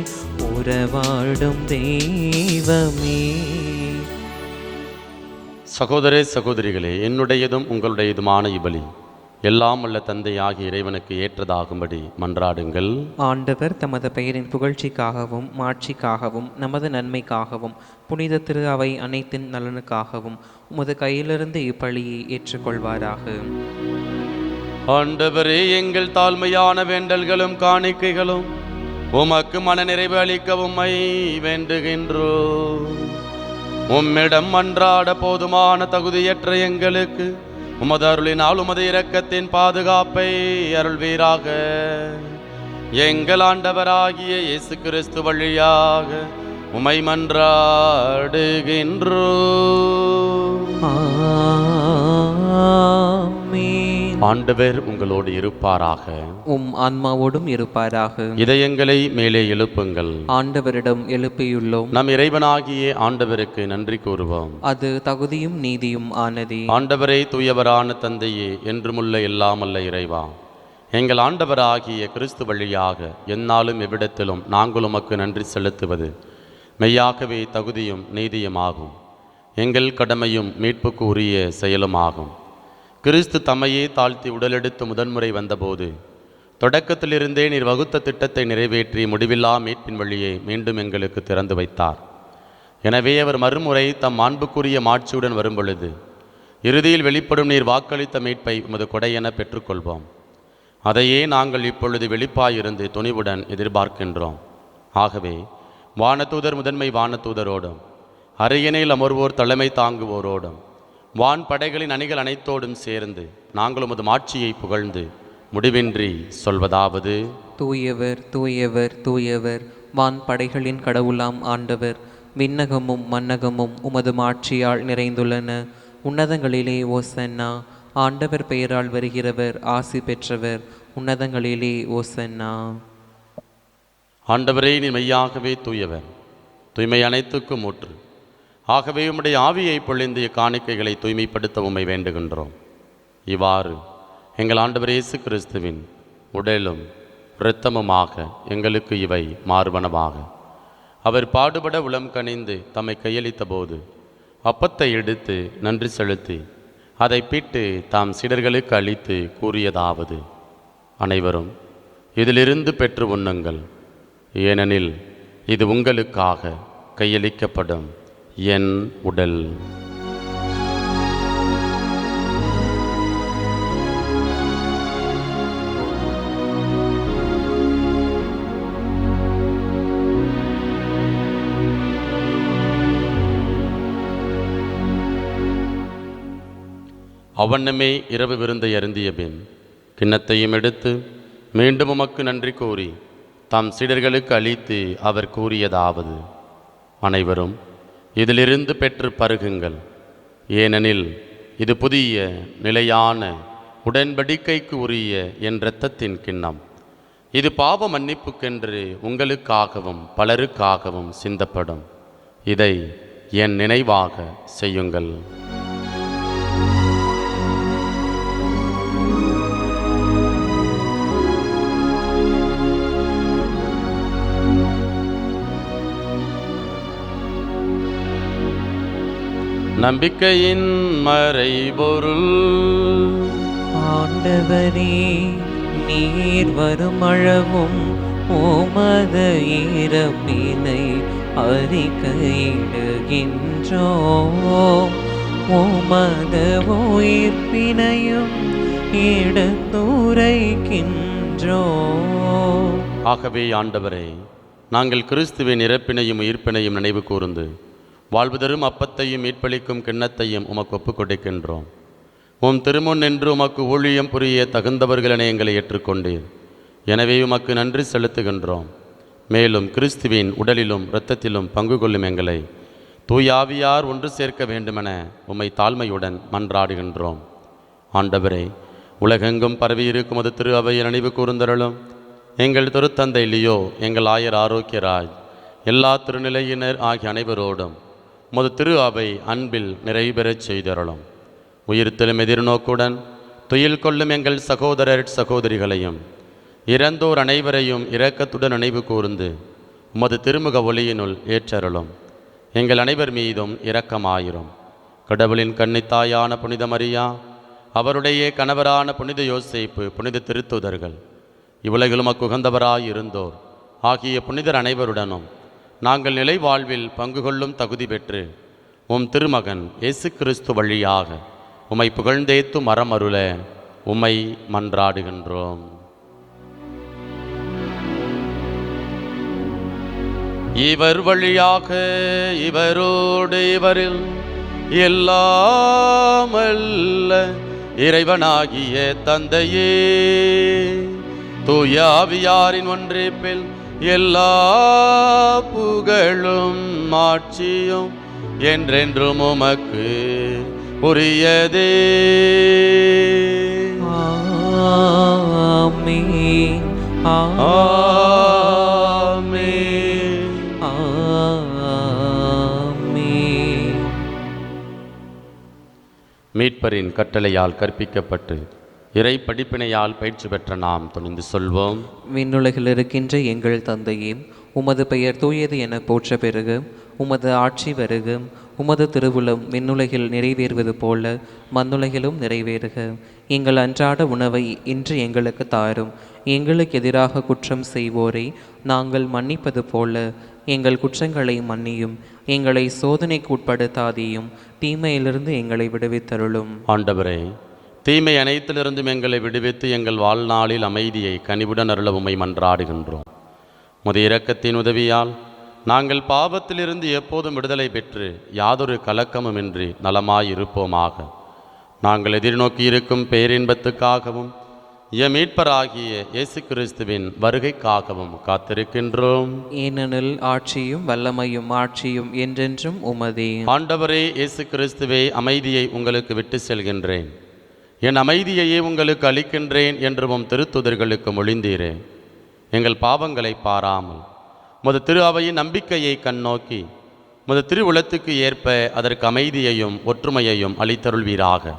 உறவாடும் தெய்வமே. சகோதர சகோதரிகளே, என்னுடையதும் உங்களுடையதுமான இபலி எல்லாம் உள்ள தந்தையாகிய இறைவனுக்கு ஏற்றதாகும்படி மன்றாடுங்கள். ஆண்டவர் தமது பெயரின் புகழ்ச்சிக்காகவும் மாட்சிக்காகவும் நமது நன்மைக்காகவும் புனித திரு அவை அனைத்தின் நலனுக்காகவும் உமது கையிலிருந்து இப்பலியை ஏற்றுக்கொள்வாராக. ஆண்டவரே, எங்கள் தாழ்மையான வேண்டல்களும் காணிக்கைகளும் உமக்கு மனநிறைவு அளிக்க உம்மை வேண்டுகின்றோம். உம்மிடம் மன்றாட போதுமான தகுதியற்ற எங்களுக்கு உமது அருளினால் உமது இரக்கத்தின் பாதுகாப்பை அருள்வீராக. எங்கள் ஆண்டவராகிய இயேசு கிறிஸ்து வழியாக உம்மை மன்றாடுகின்றோம். ஆண்டவர் உங்களோடு இருப்பாராக. உம் ஆன்மாவோடும் இருப்பாராக. இதயங்களை மேலே எழுப்புங்கள். ஆண்டவரிடம் எழுப்பியுள்ளோம். நம் இறைவனாகிய ஆண்டவருக்கு நன்றி கூறுவோம். அது தகுதியும் நீதியும் ஆனதே. ஆண்டவரே, தூயவரான தந்தையே, என்றுமுள்ள எல்லாமல்ல இறைவா, எங்கள் ஆண்டவராகிய கிறிஸ்து வழியாக எந்நாளும் எவ்விடத்திலும் நாங்கள் உமக்கு நன்றி செலுத்துவது மெய்யாகவே தகுதியும் நீதியுமாகும். எங்கள் கடமையும் மீட்புக்கு உரிய செயலுமாகும். கிறிஸ்து தம்மையே தாழ்த்தி உடலெடுத்து முதன்முறை வந்தபோது தொடக்கத்திலிருந்தே நீர் வகுத்த திட்டத்தை நிறைவேற்றி முடிவில்லா மீட்பின் வழியை மீண்டும் எங்களுக்கு திறந்து வைத்தார். எனவே அவர் மறுமுறை தம் மாண்புக்குரிய மாட்சியுடன் வரும்பொழுது இறுதியில் வெளிப்படும் நீர் வாக்களித்த மீட்பை உமது கொடையென பெற்றுக்கொள்வோம். அதையே நாங்கள் இப்பொழுது வெளிப்பாயிருந்து துணிவுடன் எதிர்பார்க்கின்றோம். ஆகவே வானதூதர் முதன்மை வானதூதரோடும் அரியணையில் அமர்வோர் தலைமை தாங்குவோரோடும் வான் படைகளின் அணிகள் அனைத்தோடும் சேர்ந்து நாங்கள் உமது மாட்சியை புகழ்ந்து முடிவின்றி சொல்வதாவது: தூயவர் தூயவர் தூயவர், வான் படைகளின் கடவுளாம் ஆண்டவர். விண்ணகமும் மன்னகமும் உமது மாட்சியால் நிறைந்துள்ளன. உன்னதங்களிலே ஓசன்னா. ஆண்டவர் பெயரால் வருகிறவர் ஆசி பெற்றவர். உன்னதங்களிலே ஓசன்னா. ஆண்டவரே, நீ மெய்யாகவே தூயவர், தூய்மை அனைத்துக்கும் ஊற்று. ஆகவே உம்முடைய ஆவியை பொழிந்து காணிக்கைகளை தூய்மைப்படுத்த உம்மை வேண்டுகின்றோம். இவ்வாறு எங்கள் ஆண்டவர் இயேசு கிறிஸ்துவின் உடலும் இரத்தமுமாக எங்களுக்கு இவை மார்பனமாக. அவர் பாடுபட உளம் கனிந்து தம்மை கையளித்த போது அப்பத்தை எடுத்து நன்றி செலுத்தி அதை பிட்டு தாம் சீடர்களுக்கு அளித்து கூறியதாவது: அனைவரும் இதிலிருந்து பெற்று உண்ணுங்கள், ஏனெனில் இது உங்களுக்காக கையளிக்கப்படும் என் உடல். அவண்ணமே இரவு விருந்தை அருந்திய பின் கிண்ணத்தையும் எடுத்து மீண்டும் உமக்கு நன்றி கூறி தாம் சீடர்களுக்கு அளித்து அவர் கூறியதாவது: அனைவரும் இதிலிருந்து பெற்று பருகுங்கள், ஏனெனில் இது புதிய நிலையான உடன்படிக்கைக்கு உரிய என் இரத்தத்தின் கிண்ணம். இது பாவ மன்னிப்புக்கென்று உங்களுக்காகவும் பலருக்காகவும் சிந்தப்படும். இதை என் நினைவாக செய்யுங்கள். நம்பிக்கையின் மறைபொருள். ஆண்டவரே, நீர் வருமளவும் உமது இறப்பினை அறிக்கையிடுகின்றோம். உமது உயிர்ப்பினையும் எடுத்துரைக்கின்றோம். ஆகவே ஆண்டவரே, நாங்கள் கிறிஸ்துவின் இறப்பினையும் உயிர்ப்பினையும் நினைவு கூர்ந்து வாழ்வு தரும் அப்பத்தையும் மீட்பளிக்கும் கிண்ணத்தையும் உமக்கு ஒப்புக் கொடுக்கின்றோம். உம் திருமுன் நின்று உமக்கு ஊழியம் புரிய தகுந்தவர்களென எங்களை ஏற்றுக்கொண்டீர். எனவே உமக்கு நன்றி செலுத்துகின்றோம். மேலும் கிறிஸ்துவின் உடலிலும் இரத்தத்திலும் பங்கு கொள்ளும் எங்களை தூயாவியார் ஒன்று சேர்க்க வேண்டுமென உம்மை தாழ்மையுடன் மன்றாடுகின்றோம். ஆண்டவரே, உலகெங்கும் பரவியிருக்கும் அது திரு அவையை நினைவு கூர்ந்தருளும். எங்கள் திருத்தந்தை லியோ, எங்கள் ஆயர் ஆரோக்கியராஜ், எல்லா திருநிலையினர் ஆகிய அனைவரோடும் உமது திரு அவை அன்பில் நிறைவு பெறச் செய்தருளும். உயிர்த்தெழும் எதிர்நோக்குடன் துயில் கொள்ளும் எங்கள் சகோதரர் சகோதரிகளையும் இறந்தோர் அனைவரையும் இரக்கத்துடன் நினைவு கூர்ந்து உமது திருமுக ஒளியினுள் ஏற்றருளும். எங்கள் அனைவர் மீதும் இரக்கமாயிரும். கடவுளின் கன்னித்தாயான புனித மரியா, அவருடைய கணவரான புனித யோசேப்பு, புனித திருத்துதர்கள், இவ்வுலகிலும் அக்குகந்தவராயிருந்தோர் ஆகிய புனிதர் அனைவருடனும் நாங்கள் நிலை வாழ்வில் பங்கு கொள்ளும் தகுதி பெற்று திருமகன் இயேசு கிறிஸ்து வழியாக உம்மை புகழ்ந்தேத்து மரமருள உம்மை மன்றாடுகின்றோம். இவர் வழியாக இவரோடு இவரில் எல்லாமல்ல இறைவனாகிய தந்தையே, தூய ஆவியாரின் ஒன்றிப்பில் எல்லா புகழும் ஆட்சியும் என்றென்றும் உமக்கு உரியதே. ஆமென். ஆமென். ஆமென். மீட்பரின் கட்டளையால் கற்பிக்கப்பட்டு இறை படிப்பினையால் பயிற்சி பெற்ற நாம் துணிந்து சொல்வோம். விண்ணுலகில் இருக்கின்ற எங்கள் தந்தையே, உமது பெயர் தூயது என போற்ற பெருக, உமது ஆட்சி வருக, உமது திருவுளம் விண்ணுலகில் நிறைவேறுவது போல மண்ணுலகிலும் நிறைவேறுக. எங்கள் அன்றாட உணவை இன்று எங்களுக்கு தாரும். எங்களுக்கு எதிராக குற்றம் செய்வோரை நாங்கள் மன்னிப்பது போல எங்கள் குற்றங்களை மன்னியும். எங்களை சோதனைக்கு உட்படுத்தாதேயும், தீமையிலிருந்து எங்களை விடுவித்தருளும். ஆண்டவரே, தீமை அனைத்திலிருந்தும் எங்களை விடுவித்து எங்கள் வாழ்நாளில் அமைதியை கனிவுடன் அருள உம்மை மன்றாடுகின்றோம். உமது இரக்கத்தின் உதவியால் நாங்கள் பாவத்திலிருந்து எப்போதும் விடுதலை பெற்று யாதொரு கலக்கமுமின்றி நலமாயிருப்போமாக. நாங்கள் எதிர்நோக்கி இருக்கும் பேரின்பத்துக்காகவும் எம் மீட்பராகிய இயேசு கிறிஸ்துவின் வருகைக்காகவும் காத்திருக்கின்றோம். ஏனெனில் ஆட்சியும் வல்லமையும் ஆட்சியும் என்றென்றும் உமதே. ஆண்டவரே இயேசு கிறிஸ்துவே, அமைதியை உங்களுக்கு விட்டு செல்கின்றேன், என் அமைதியையே உங்களுக்கு அளிக்கின்றேன் என்று உம் திருத்துதர்களுக்கு மொழிந்தீரே. எங்கள் பாவங்களை பாராமல் உமது திரு அவையின் நம்பிக்கையை கண்ணோக்கி உமது திருவுளத்துக்கு ஏற்ப அதற்கு அமைதியையும் ஒற்றுமையையும் அளித்தருள்வீராக.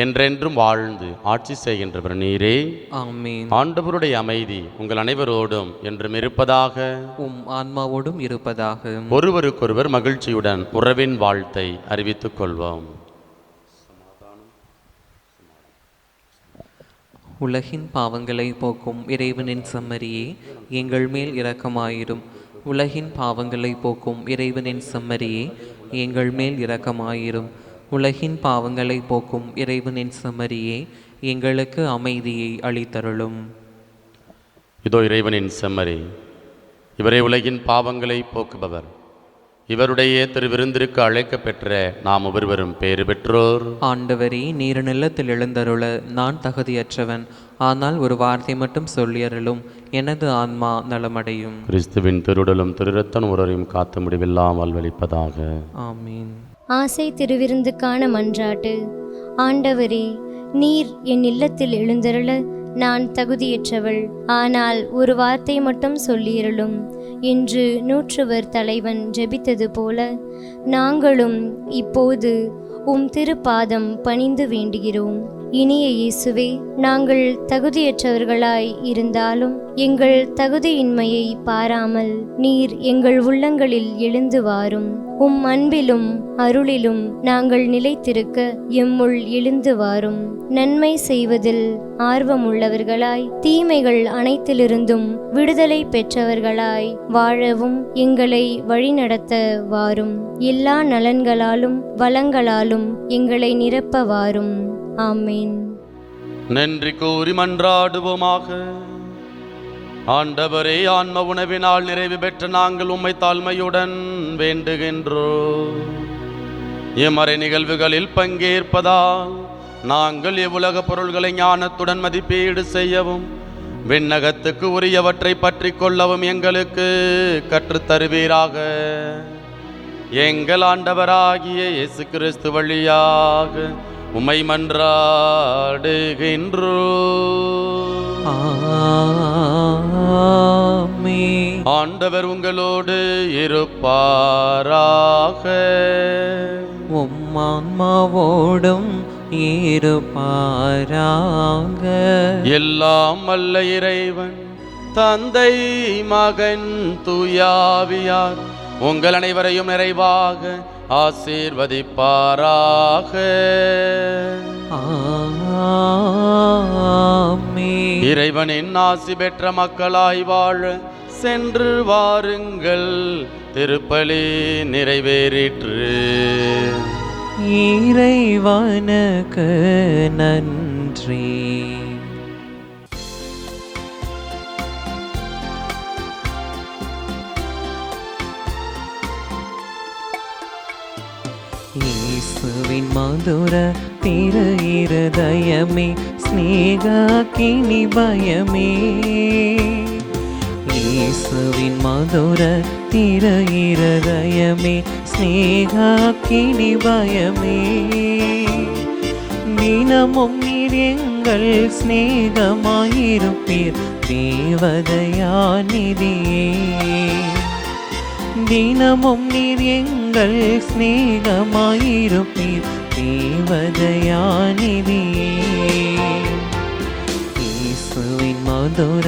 என்றென்றும் வாழ்ந்து ஆட்சி செய்கின்றவர் நீரே. ஆமென். ஆண்டவருடைய அமைதி உங்கள் அனைவரோடும் என்றும் இருப்பதாக. உம் ஆன்மாவோடும் இருப்பதாக. ஒருவருக்கொருவர் மகிழ்ச்சியுடன் உறவின் வாழ்த்தை அறிவித்துக் கொள்வோம். உலகின் பாவங்களை போக்கும் இறைவனின் செம்மறியே, எங்கள் மேல் இரக்கமாயிரும். உலகின் பாவங்களை போக்கும் இறைவனின் செம்மறியே, எங்கள் மேல் இரக்கமாயிரும். உலகின் பாவங்களை போக்கும் இறைவனின் செம்மறியே, எங்களுக்கு அமைதியை அளித்தருளும். இதோ இறைவனின் செம்மறி, இவரே உலகின் பாவங்களை போக்குபவர். இவருடைய திருவிருந்திற்கு அழைக்க பெற்ற நாம் ஒவ்வொருவரும் பேறு பெற்றோர். ஆண்டவரே, நீர் நிலத்தில் எழுந்தருள நான் தகுதியற்றவன், ஆனால் ஒரு வார்த்தை மட்டும் சொல்லியருளும், எனது ஆன்மா நலமடையும். கிறிஸ்துவின் திருடலும் திருரத்தன் ஒருவரையும் காத்து முடிவில்லாமல் வலிப்பதாக. ஆமீன். ஆசை திருவிருந்துக்கான மன்றாட்டு. ஆண்டவரே, நீர் என் இல்லத்தில் எழுந்தருள நான் தகுதியற்றவள், ஆனால் ஒரு வார்த்தை மட்டும் சொல்லியருளும் என்று நூற்றுவர் தலைவன் ஜெபித்தது போல நாங்களும் இப்போது உம் திருப்பாதம் பணிந்து வேண்டுகிறோம். இனிய இயேசுவே, நாங்கள் தகுதியற்றவர்களாய் இருந்தாலும் எங்கள் தகுதியின்மையை பாராமல் நீர் எங்கள் உள்ளங்களில் எழுந்து வாரும். உம் அன்பிலும் அருளிலும் நாங்கள் நிலைத்திருக்க எம்முள் எழுந்து வாரும். நன்மை செய்வதில் ஆர்வமுள்ளவர்களாய் தீமைகள் அனைத்திலிருந்தும் விடுதலை பெற்றவர்களாய் வாழவும் எங்களை வழிநடத்த வாரும். எல்லா நலன்களாலும் வளங்களாலும் எங்களை நிரப்ப வாரும். ஆமேன். நன்றி கூறி மன்றாடுவோமாக. ஆண்டவரே, ஆன்ம உணவினால் நிறைவு பெற்ற நாங்கள் உம்மை தாழ்மையுடன் வேண்டுகின்றோம். எமறை நிகழ்வுகளில் பங்கேற்பதால் நாங்கள் இவ்வுலக பொருள்களை ஞானத்துடன் மதிப்பீடு செய்யவும் விண்ணகத்துக்கு உரியவற்றை பற்றி கொள்ளவும் எங்களுக்கு கற்றுத்தருவீராக. எங்கள் ஆண்டவராகிய இயேசு கிறிஸ்து வழியாக உம்மை மன்றாடுகின்றோம். ஆமென். ஆண்டவர் உங்களோடு இருப்பாராக. உம்மான்மாவோடும் இருப்பாராக. எல்லாம் வல்ல இறைவன் தந்தை மகன் தூயாவியார் உங்கள் அனைவரையும் நிறைவாக ஆசீர்வதிப்பாராக. ஆமென். இறைவனின் ஆசி பெற்ற மக்களாய் வாழ சென்று வாருங்கள். திருப்பலி நிறைவேறிற்று. இறைவனுக்கு நன்றி. இயேசுவின் மதுர திரு இருதயமே ஸ்நேகினி பயமே. இயேசுவின் மதுர திரு இருதயமே ஸ்நேகினி பயமே. தினமும் நீர் எங்கள் ஸ்நேகமாயிருப்பீர் தேவதயாநிதியே. தினமும் நீர் எங்கள் ஸ்நேகமாயிருப்பீர் தேவதயாநிதியே. இயேசுவின் மதுர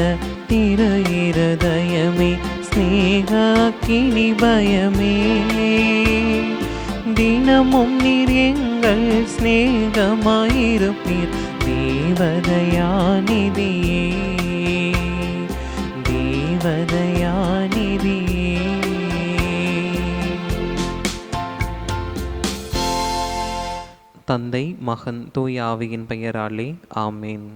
திரு இருதயமே ஸ்நேகினி பயமே. தினமும் நீர் எங்கள் ஸ்நேகமாயிருப்பீர் தேவதயாநிதியே. தேவதயாநிதியே. தந்தை மகன் தூய ஆவியின் பெயராலே ஆமேன்.